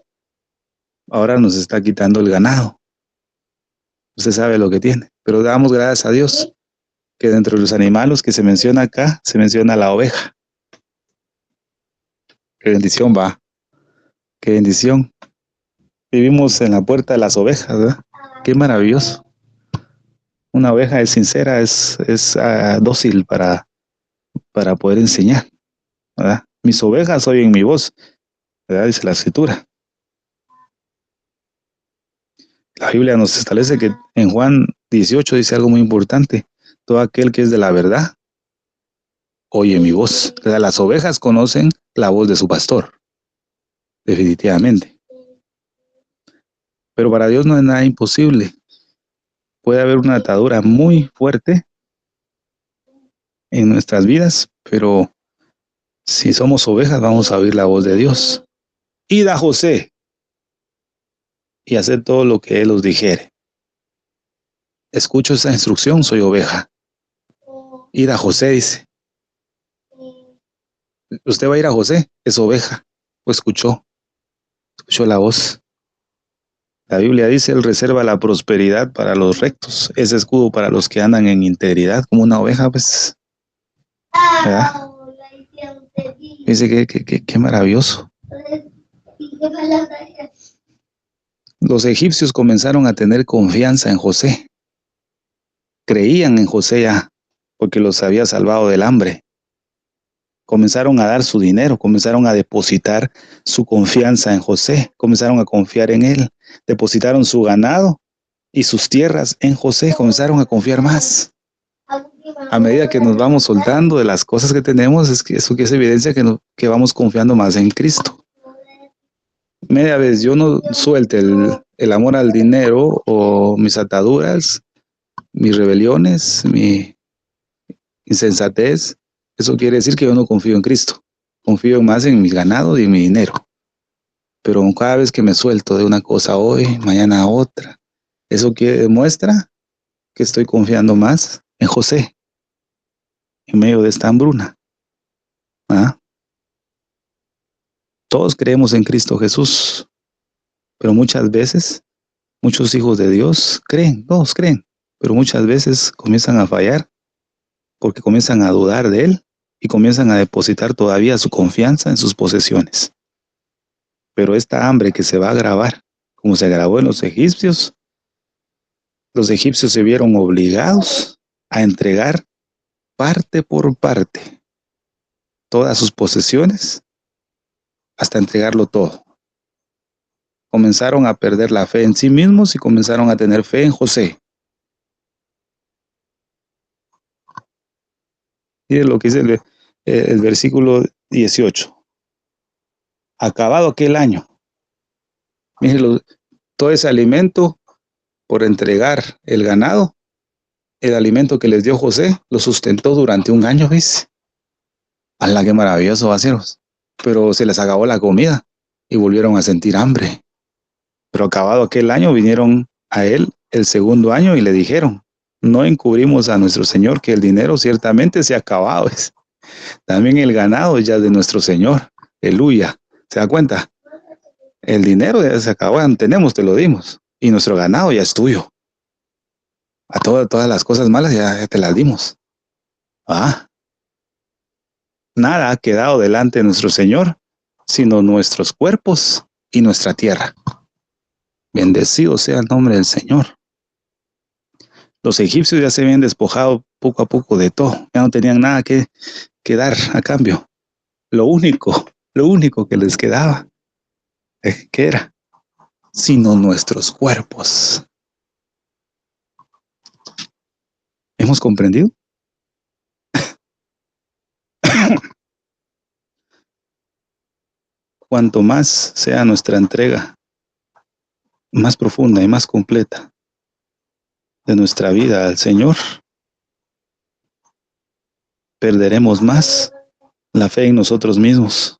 Ahora nos está quitando el ganado. Usted sabe lo que tiene. Pero damos gracias a Dios que dentro de los animales que se menciona acá, se menciona la oveja. Qué bendición va. Qué bendición. Vivimos en la puerta de las ovejas, ¿verdad? Qué maravilloso. Una oveja es sincera, es dócil para poder enseñar, ¿verdad? Mis ovejas oyen mi voz, ¿verdad? Dice la escritura. La Biblia nos establece que en Juan 18 dice algo muy importante. Todo aquel que es de la verdad oye mi voz. O sea, las ovejas conocen la voz de su pastor, definitivamente. Pero para Dios no es nada imposible. Puede haber una atadura muy fuerte en nuestras vidas, pero si somos ovejas vamos a oír la voz de Dios. Id a José y haced todo lo que él os dijere. Escucho esa instrucción, soy oveja. Id a José, dice. Usted va a ir a José, es oveja. O escuchó la voz. La Biblia dice, él reserva la prosperidad para los rectos, ese escudo para los que andan en integridad, como una oveja, pues. ¿Verdad? Dice que maravilloso. Los egipcios comenzaron a tener confianza en José. Creían en José ya, porque los había salvado del hambre. Comenzaron a dar su dinero, comenzaron a depositar su confianza en José, comenzaron a confiar en él, depositaron su ganado y sus tierras en José, comenzaron a confiar más. A medida que nos vamos soltando de las cosas que tenemos, es que eso que es evidencia que vamos confiando más en Cristo. Media vez yo no suelte el amor al dinero o mis ataduras, mis rebeliones, mi insensatez, eso quiere decir que yo no confío en Cristo. Confío más en mi ganado y en mi dinero. Pero cada vez que me suelto de una cosa hoy, mañana otra, eso demuestra que estoy confiando más en José, en medio de esta hambruna. ¿Ah? Todos creemos en Cristo Jesús, pero muchas veces, muchos hijos de Dios creen, todos creen, pero muchas veces comienzan a fallar porque comienzan a dudar de Él y comienzan a depositar todavía su confianza en sus posesiones. Pero esta hambre que se va a agravar, como se agravó en los egipcios se vieron obligados a entregar parte por parte todas sus posesiones hasta entregarlo todo. Comenzaron a perder la fe en sí mismos y comenzaron a tener fe en José. Miren lo que dice el versículo 18. Acabado aquel año, miren todo ese alimento por entregar el ganado, el alimento que les dio José, lo sustentó durante un año, ¿ves? ¡Hala, qué maravilloso va a ser! Pero se les acabó la comida y volvieron a sentir hambre. Pero acabado aquel año, vinieron a él el segundo año y le dijeron, no encubrimos a nuestro Señor que el dinero ciertamente se ha acabado. También el ganado ya es de nuestro Señor. Aleluya. ¿Se da cuenta? El dinero ya se acabó, tenemos, te lo dimos. Y nuestro ganado ya es tuyo. A todas las cosas malas ya te las dimos. Nada ha quedado delante de nuestro Señor, sino nuestros cuerpos y nuestra tierra. Bendecido sea el nombre del Señor. Los egipcios ya se habían despojado poco a poco de todo. Ya no tenían nada que dar a cambio. Lo único que les quedaba, ¿qué era? Sino nuestros cuerpos. ¿Hemos comprendido? cuanto más sea nuestra entrega más profunda y más completa de nuestra vida al Señor, perderemos más la fe en nosotros mismos.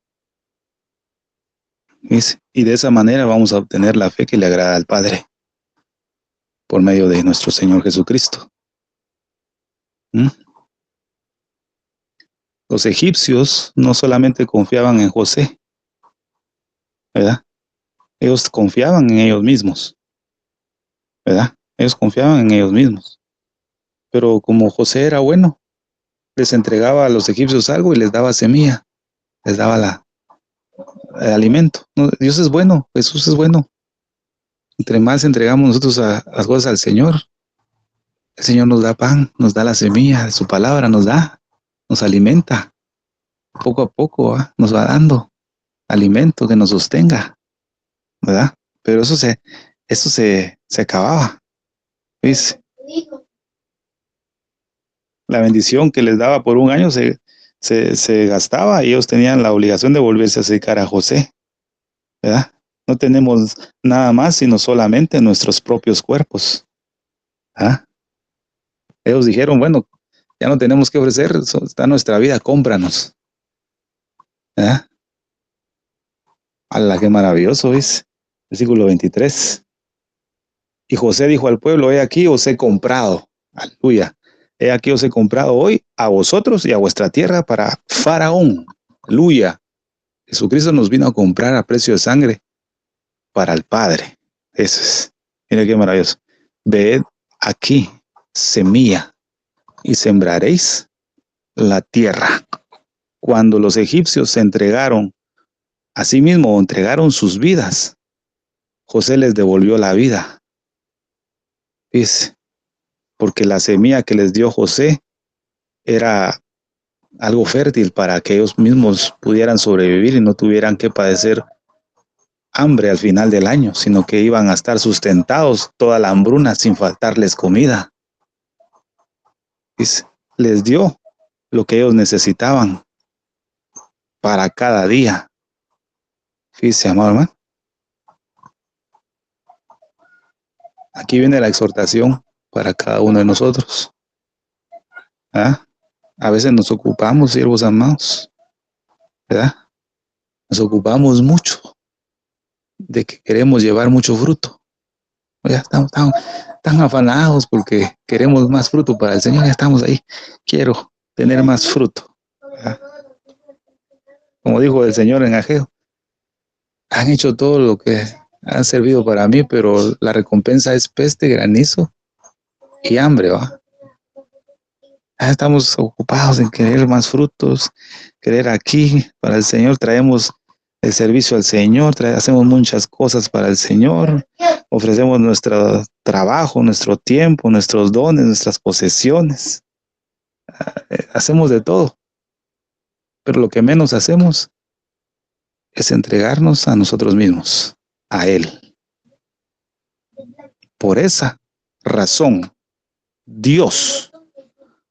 ¿Ves? Y de esa manera vamos a obtener la fe que le agrada al Padre por medio de nuestro Señor Jesucristo. ¿Mm? Los egipcios no solamente confiaban en José, ¿verdad? Ellos confiaban en ellos mismos, ¿verdad? Ellos confiaban en ellos mismos. Pero como José era bueno, les entregaba a los egipcios algo y les daba semilla, les daba el alimento. No, Dios es bueno, Jesús es bueno. Entre más entregamos nosotros a las cosas al Señor, el Señor nos da pan, nos da la semilla de su palabra, nos alimenta. Poco a poco, ¿verdad? Nos va dando alimento que nos sostenga, ¿verdad? Pero eso se acababa, ¿ves? La bendición que les daba por un año se gastaba y ellos tenían la obligación de volverse a acercar a José, ¿verdad? No tenemos nada más sino solamente nuestros propios cuerpos, ¿verdad? Ellos dijeron, bueno, ya no tenemos que ofrecer, está nuestra vida, cómpranos, ¿verdad? ¡Hala, qué maravilloso es! Versículo 23. Y José dijo al pueblo, he aquí os he comprado, aleluya, he aquí os he comprado hoy a vosotros y a vuestra tierra para Faraón, aleluya. Jesucristo nos vino a comprar a precio de sangre para el Padre. Eso es. Mira qué maravilloso. Ved aquí semilla y sembraréis la tierra. Cuando los egipcios se entregaron a sí mismos, entregaron sus vidas, José les devolvió la vida. Dice, porque la semilla que les dio José era algo fértil para que ellos mismos pudieran sobrevivir y no tuvieran que padecer hambre al final del año, sino que iban a estar sustentados toda la hambruna sin faltarles comida. Dice, les dio lo que ellos necesitaban para cada día. Fíjese, amado hermano. Aquí viene la exhortación para cada uno de nosotros. ¿Ah? A veces nos ocupamos, siervos amados, ¿verdad? Nos ocupamos mucho de que queremos llevar mucho fruto. Ya estamos tan afanados porque queremos más fruto para el Señor. Ya estamos ahí. Quiero tener más fruto, ¿verdad? Como dijo el Señor en Ageo, han hecho todo lo que han servido para mí, pero la recompensa es peste, granizo y hambre, ¿va? Estamos ocupados en querer más frutos, querer aquí para el Señor, traemos el servicio al Señor, hacemos muchas cosas para el Señor, ofrecemos nuestro trabajo, nuestro tiempo, nuestros dones, nuestras posesiones, hacemos de todo, pero lo que menos hacemos es entregarnos a nosotros mismos, a Él. Por esa razón, Dios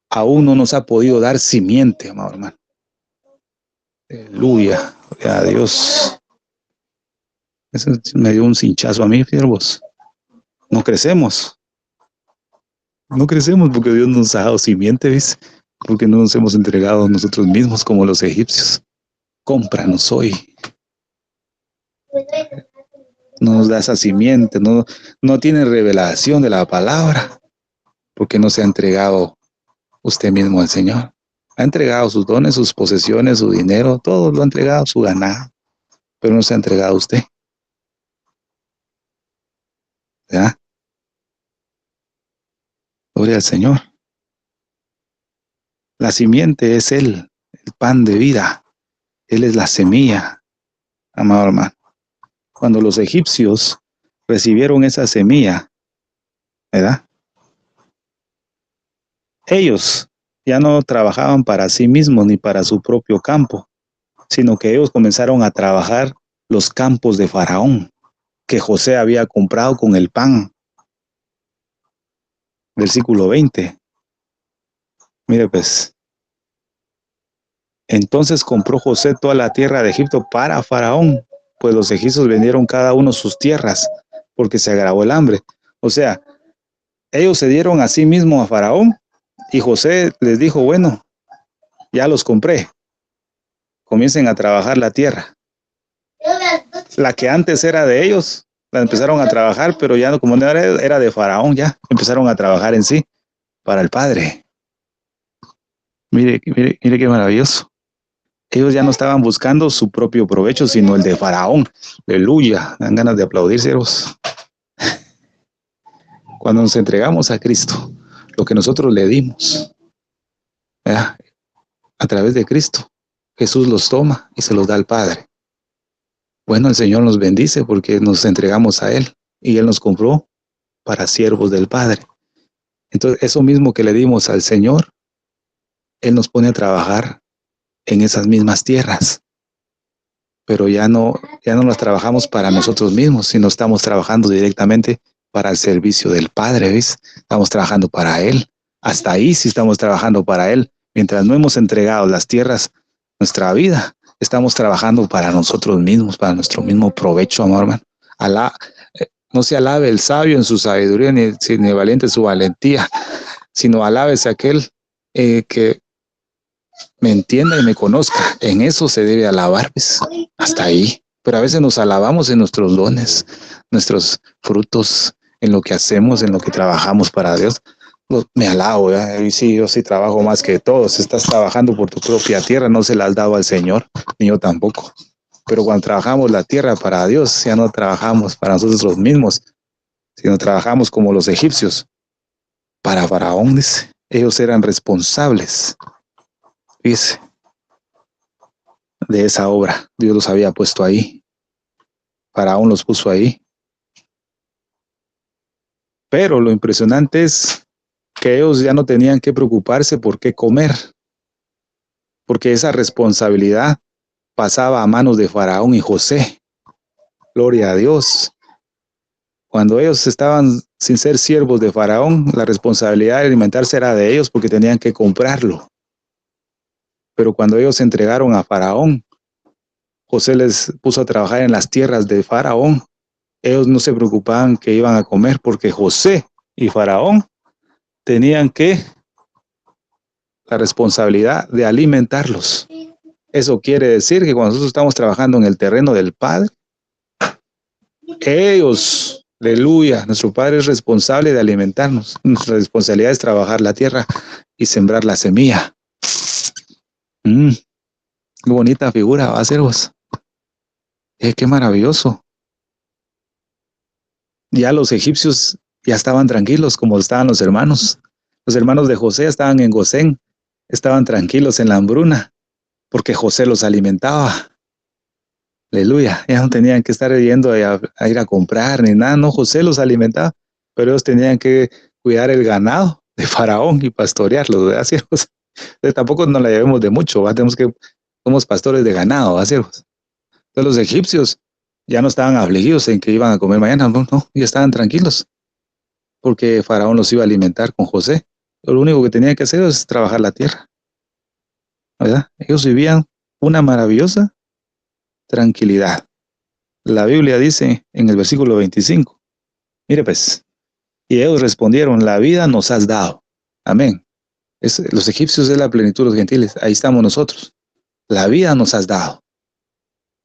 aún no nos ha podido dar simiente, amado hermano. Aleluya, gloria a Dios. Eso me dio un cinchazo a mí, siervos. No crecemos. No crecemos porque Dios nos ha dado simiente, ¿ves? Porque no nos hemos entregado nosotros mismos como los egipcios. Cómpranos hoy. No nos da esa simiente, no tiene revelación de la palabra, porque no se ha entregado usted mismo al Señor. Ha entregado sus dones, sus posesiones, su dinero, todo lo ha entregado, su ganado, pero no se ha entregado a usted. ¿Verdad? Gloria al Señor. La simiente es Él, el pan de vida. Él es la semilla, amado hermano. Cuando los egipcios recibieron esa semilla, ¿verdad? Ellos ya no trabajaban para sí mismos ni para su propio campo, sino que ellos comenzaron a trabajar los campos de Faraón, que José había comprado con el pan. Versículo 20. Mire pues. Entonces compró José toda la tierra de Egipto para Faraón pues los egipcios vendieron cada uno sus tierras, porque se agravó el hambre. O sea, ellos se dieron a sí mismos a Faraón, y José les dijo, bueno, ya los compré, comiencen a trabajar la tierra. La que antes era de ellos, la empezaron a trabajar, pero ya como no era de Faraón, ya empezaron a trabajar en sí, para el Padre. Mire, mire, mire qué maravilloso. Ellos ya no estaban buscando su propio provecho, sino el de Faraón. Aleluya, dan ganas de aplaudir, siervos. Cuando nos entregamos a Cristo, lo que nosotros le dimos, ¿verdad? A través de Cristo, Jesús los toma y se los da al Padre. Bueno, el Señor nos bendice porque nos entregamos a Él y Él nos compró para siervos del Padre. Entonces, eso mismo que le dimos al Señor, Él nos pone a trabajar en esas mismas tierras. Pero ya no las trabajamos para nosotros mismos, sino estamos trabajando directamente para el servicio del Padre, ¿ves? Estamos trabajando para Él. Hasta ahí sí estamos trabajando para Él. Mientras no hemos entregado las tierras, nuestra vida, estamos trabajando para nosotros mismos, para nuestro mismo provecho, amor, hermano. No se alabe el sabio en su sabiduría, ni el valiente en su valentía, sino alabes a aquel que me entienda y me conozca. En eso se debe alabar, pues, hasta ahí. Pero a veces nos alabamos en nuestros dones, nuestros frutos, en lo que hacemos, en lo que trabajamos para Dios. Me alabo, ¿ya? Y sí, yo sí trabajo más que todos. Estás trabajando por tu propia tierra, no se la has dado al Señor, ni yo tampoco. Pero cuando trabajamos la tierra para Dios, ya no trabajamos para nosotros mismos, sino trabajamos como los egipcios, para Faraón, dice. Ellos eran responsables, dice, de esa obra. Dios los había puesto ahí. Faraón los puso ahí. Pero lo impresionante es que ellos ya no tenían que preocuparse por qué comer, porque esa responsabilidad pasaba a manos de Faraón y José. Gloria a Dios. Cuando ellos estaban sin ser siervos de Faraón, la responsabilidad de alimentarse era de ellos porque tenían que comprarlo. Pero cuando ellos se entregaron a Faraón, José les puso a trabajar en las tierras de Faraón. Ellos no se preocupaban que iban a comer porque José y Faraón tenían la responsabilidad de alimentarlos. Eso quiere decir que cuando nosotros estamos trabajando en el terreno del Padre, ellos, aleluya, nuestro Padre es responsable de alimentarnos. Nuestra responsabilidad es trabajar la tierra y sembrar la semilla. Qué bonita figura va a ser vos. Qué maravilloso. Ya los egipcios ya estaban tranquilos como estaban los hermanos. Los hermanos de José estaban en Gosén, estaban tranquilos en la hambruna, porque José los alimentaba. Aleluya, ya no tenían que estar yendo a ir a comprar ni nada, no, José los alimentaba, pero ellos tenían que cuidar el ganado de Faraón y pastorearlo, ¿verdad, siervos? Entonces, tampoco nos la llevemos de mucho, ¿verdad? Somos pastores de ganado, ¿verdad, siervos? Entonces los egipcios ya no estaban afligidos en que iban a comer mañana, no, ya estaban tranquilos, porque Faraón los iba a alimentar con José. Lo único que tenían que hacer es trabajar la tierra, ¿verdad? Ellos vivían una maravillosa tranquilidad. La Biblia dice en el versículo 25, mire pues, y ellos respondieron, la vida nos has dado. Amén. Los egipcios es la plenitud de los gentiles, ahí estamos nosotros. La vida nos has dado.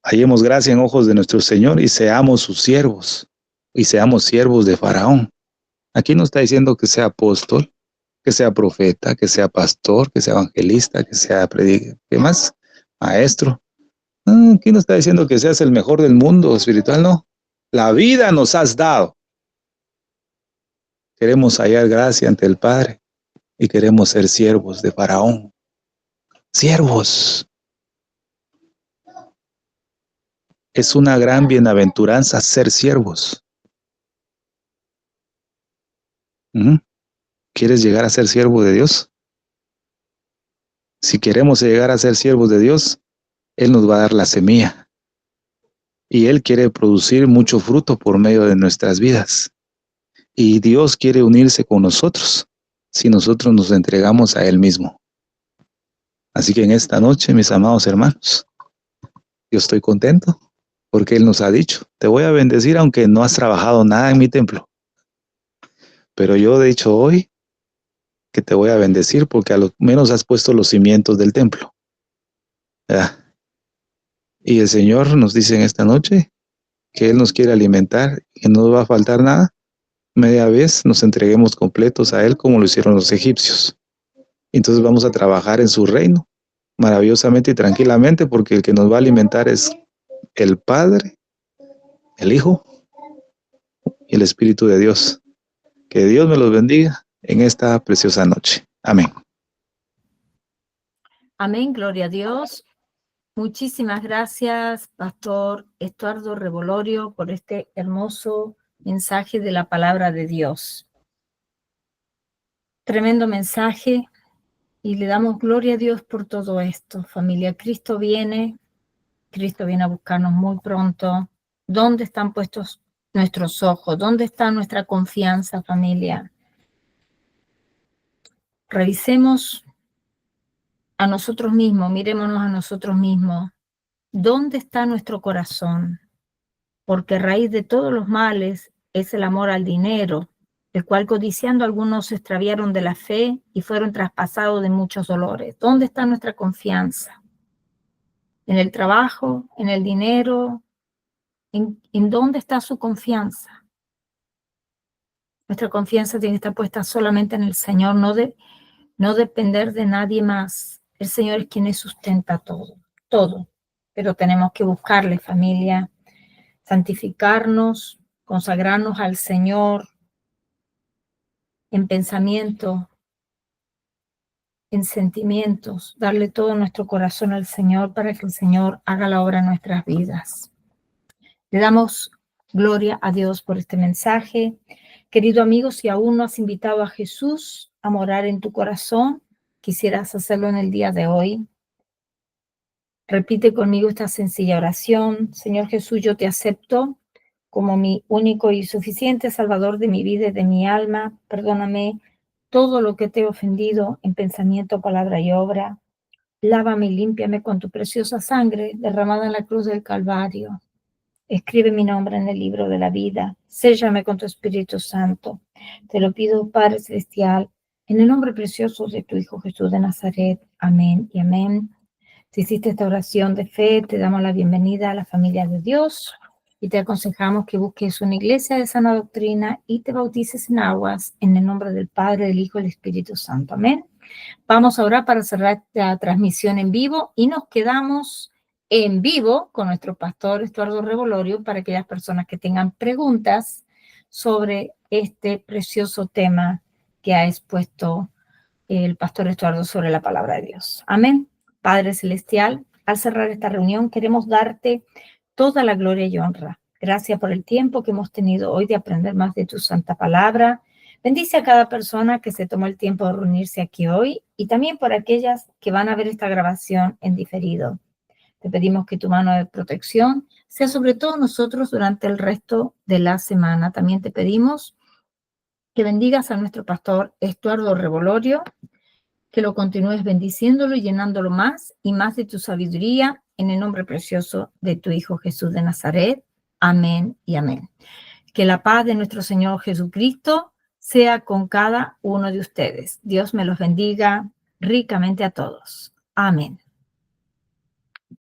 Hallemos gracia en ojos de nuestro Señor y seamos sus siervos, y seamos siervos de Faraón. Aquí no está diciendo que sea apóstol, que sea profeta, que sea pastor, que sea evangelista, que sea predicador, ¿qué más? Maestro. Aquí no está diciendo que seas el mejor del mundo espiritual, no. La vida nos has dado. Queremos hallar gracia ante el Padre y queremos ser siervos de Faraón. Siervos. Es una gran bienaventuranza ser siervos. ¿Quieres llegar a ser siervo de Dios? Si queremos llegar a ser siervos de Dios, Él nos va a dar la semilla. Y Él quiere producir mucho fruto por medio de nuestras vidas. Y Dios quiere unirse con nosotros si nosotros nos entregamos a Él mismo. Así que en esta noche, mis amados hermanos, yo estoy contento porque Él nos ha dicho, te voy a bendecir aunque no has trabajado nada en mi templo. Pero yo he dicho hoy que te voy a bendecir porque a lo menos has puesto los cimientos del templo. ¿Verdad? Y el Señor nos dice en esta noche que Él nos quiere alimentar, que no nos va a faltar nada. Media vez nos entreguemos completos a Él como lo hicieron los egipcios. Entonces vamos a trabajar en su reino maravillosamente y tranquilamente, porque el que nos va a alimentar es el Padre, el Hijo y el Espíritu de Dios. Que Dios me los bendiga en esta preciosa noche. Amén. Amén, gloria a Dios. Muchísimas gracias, Pastor Estuardo Revolorio, por este hermoso mensaje de la palabra de Dios. Tremendo mensaje y le damos gloria a Dios por todo esto. Familia, Cristo viene a buscarnos muy pronto. ¿Dónde están puestos nuestros ojos? ¿Dónde está nuestra confianza, familia? Revisemos a nosotros mismos, mirémonos a nosotros mismos. ¿Dónde está nuestro corazón? Porque raíz de todos los males es el amor al dinero, el cual codiciando algunos se extraviaron de la fe y fueron traspasados de muchos dolores. ¿Dónde está nuestra confianza? ¿En el trabajo? ¿En el dinero? ¿En dónde está su confianza? Nuestra confianza tiene que estar puesta solamente en el Señor, no depender de nadie más. El Señor es quien sustenta todo. Pero tenemos que buscarle, familia, santificarnos, consagrarnos al Señor en pensamiento, en sentimientos, darle todo nuestro corazón al Señor para que el Señor haga la obra en nuestras vidas. Le damos gloria a Dios por este mensaje. Querido amigo, si aún no has invitado a Jesús a morar en tu corazón, quisieras hacerlo en el día de hoy. Repite conmigo esta sencilla oración. Señor Jesús, yo te acepto como mi único y suficiente Salvador de mi vida y de mi alma. Perdóname todo lo que te he ofendido en pensamiento, palabra y obra. Lávame y límpiame con tu preciosa sangre derramada en la cruz del Calvario. Escribe mi nombre en el libro de la vida. Séllame con tu Espíritu Santo. Te lo pido, Padre Celestial, en el nombre precioso de tu Hijo Jesús de Nazaret. Amén y amén. Si hiciste esta oración de fe, te damos la bienvenida a la familia de Dios y te aconsejamos que busques una iglesia de sana doctrina y te bautices en aguas en el nombre del Padre, del Hijo y del Espíritu Santo. Amén. Vamos a orar para cerrar esta transmisión en vivo y nos quedamos en vivo con nuestro pastor Estuardo Revolorio para aquellas personas que tengan preguntas sobre este precioso tema que ha expuesto el pastor Estuardo sobre la palabra de Dios. Amén. Padre Celestial, al cerrar esta reunión queremos darte toda la gloria y honra. Gracias por el tiempo que hemos tenido hoy de aprender más de tu santa palabra. Bendice a cada persona que se tomó el tiempo de reunirse aquí hoy y también por aquellas que van a ver esta grabación en diferido. Te pedimos que tu mano de protección sea sobre todos nosotros durante el resto de la semana. También te pedimos que bendigas a nuestro pastor Estuardo Revolorio, que lo continúes bendiciéndolo y llenándolo más y más de tu sabiduría en el nombre precioso de tu Hijo Jesús de Nazaret. Amén y amén. Que la paz de nuestro Señor Jesucristo sea con cada uno de ustedes. Dios me los bendiga ricamente a todos. Amén.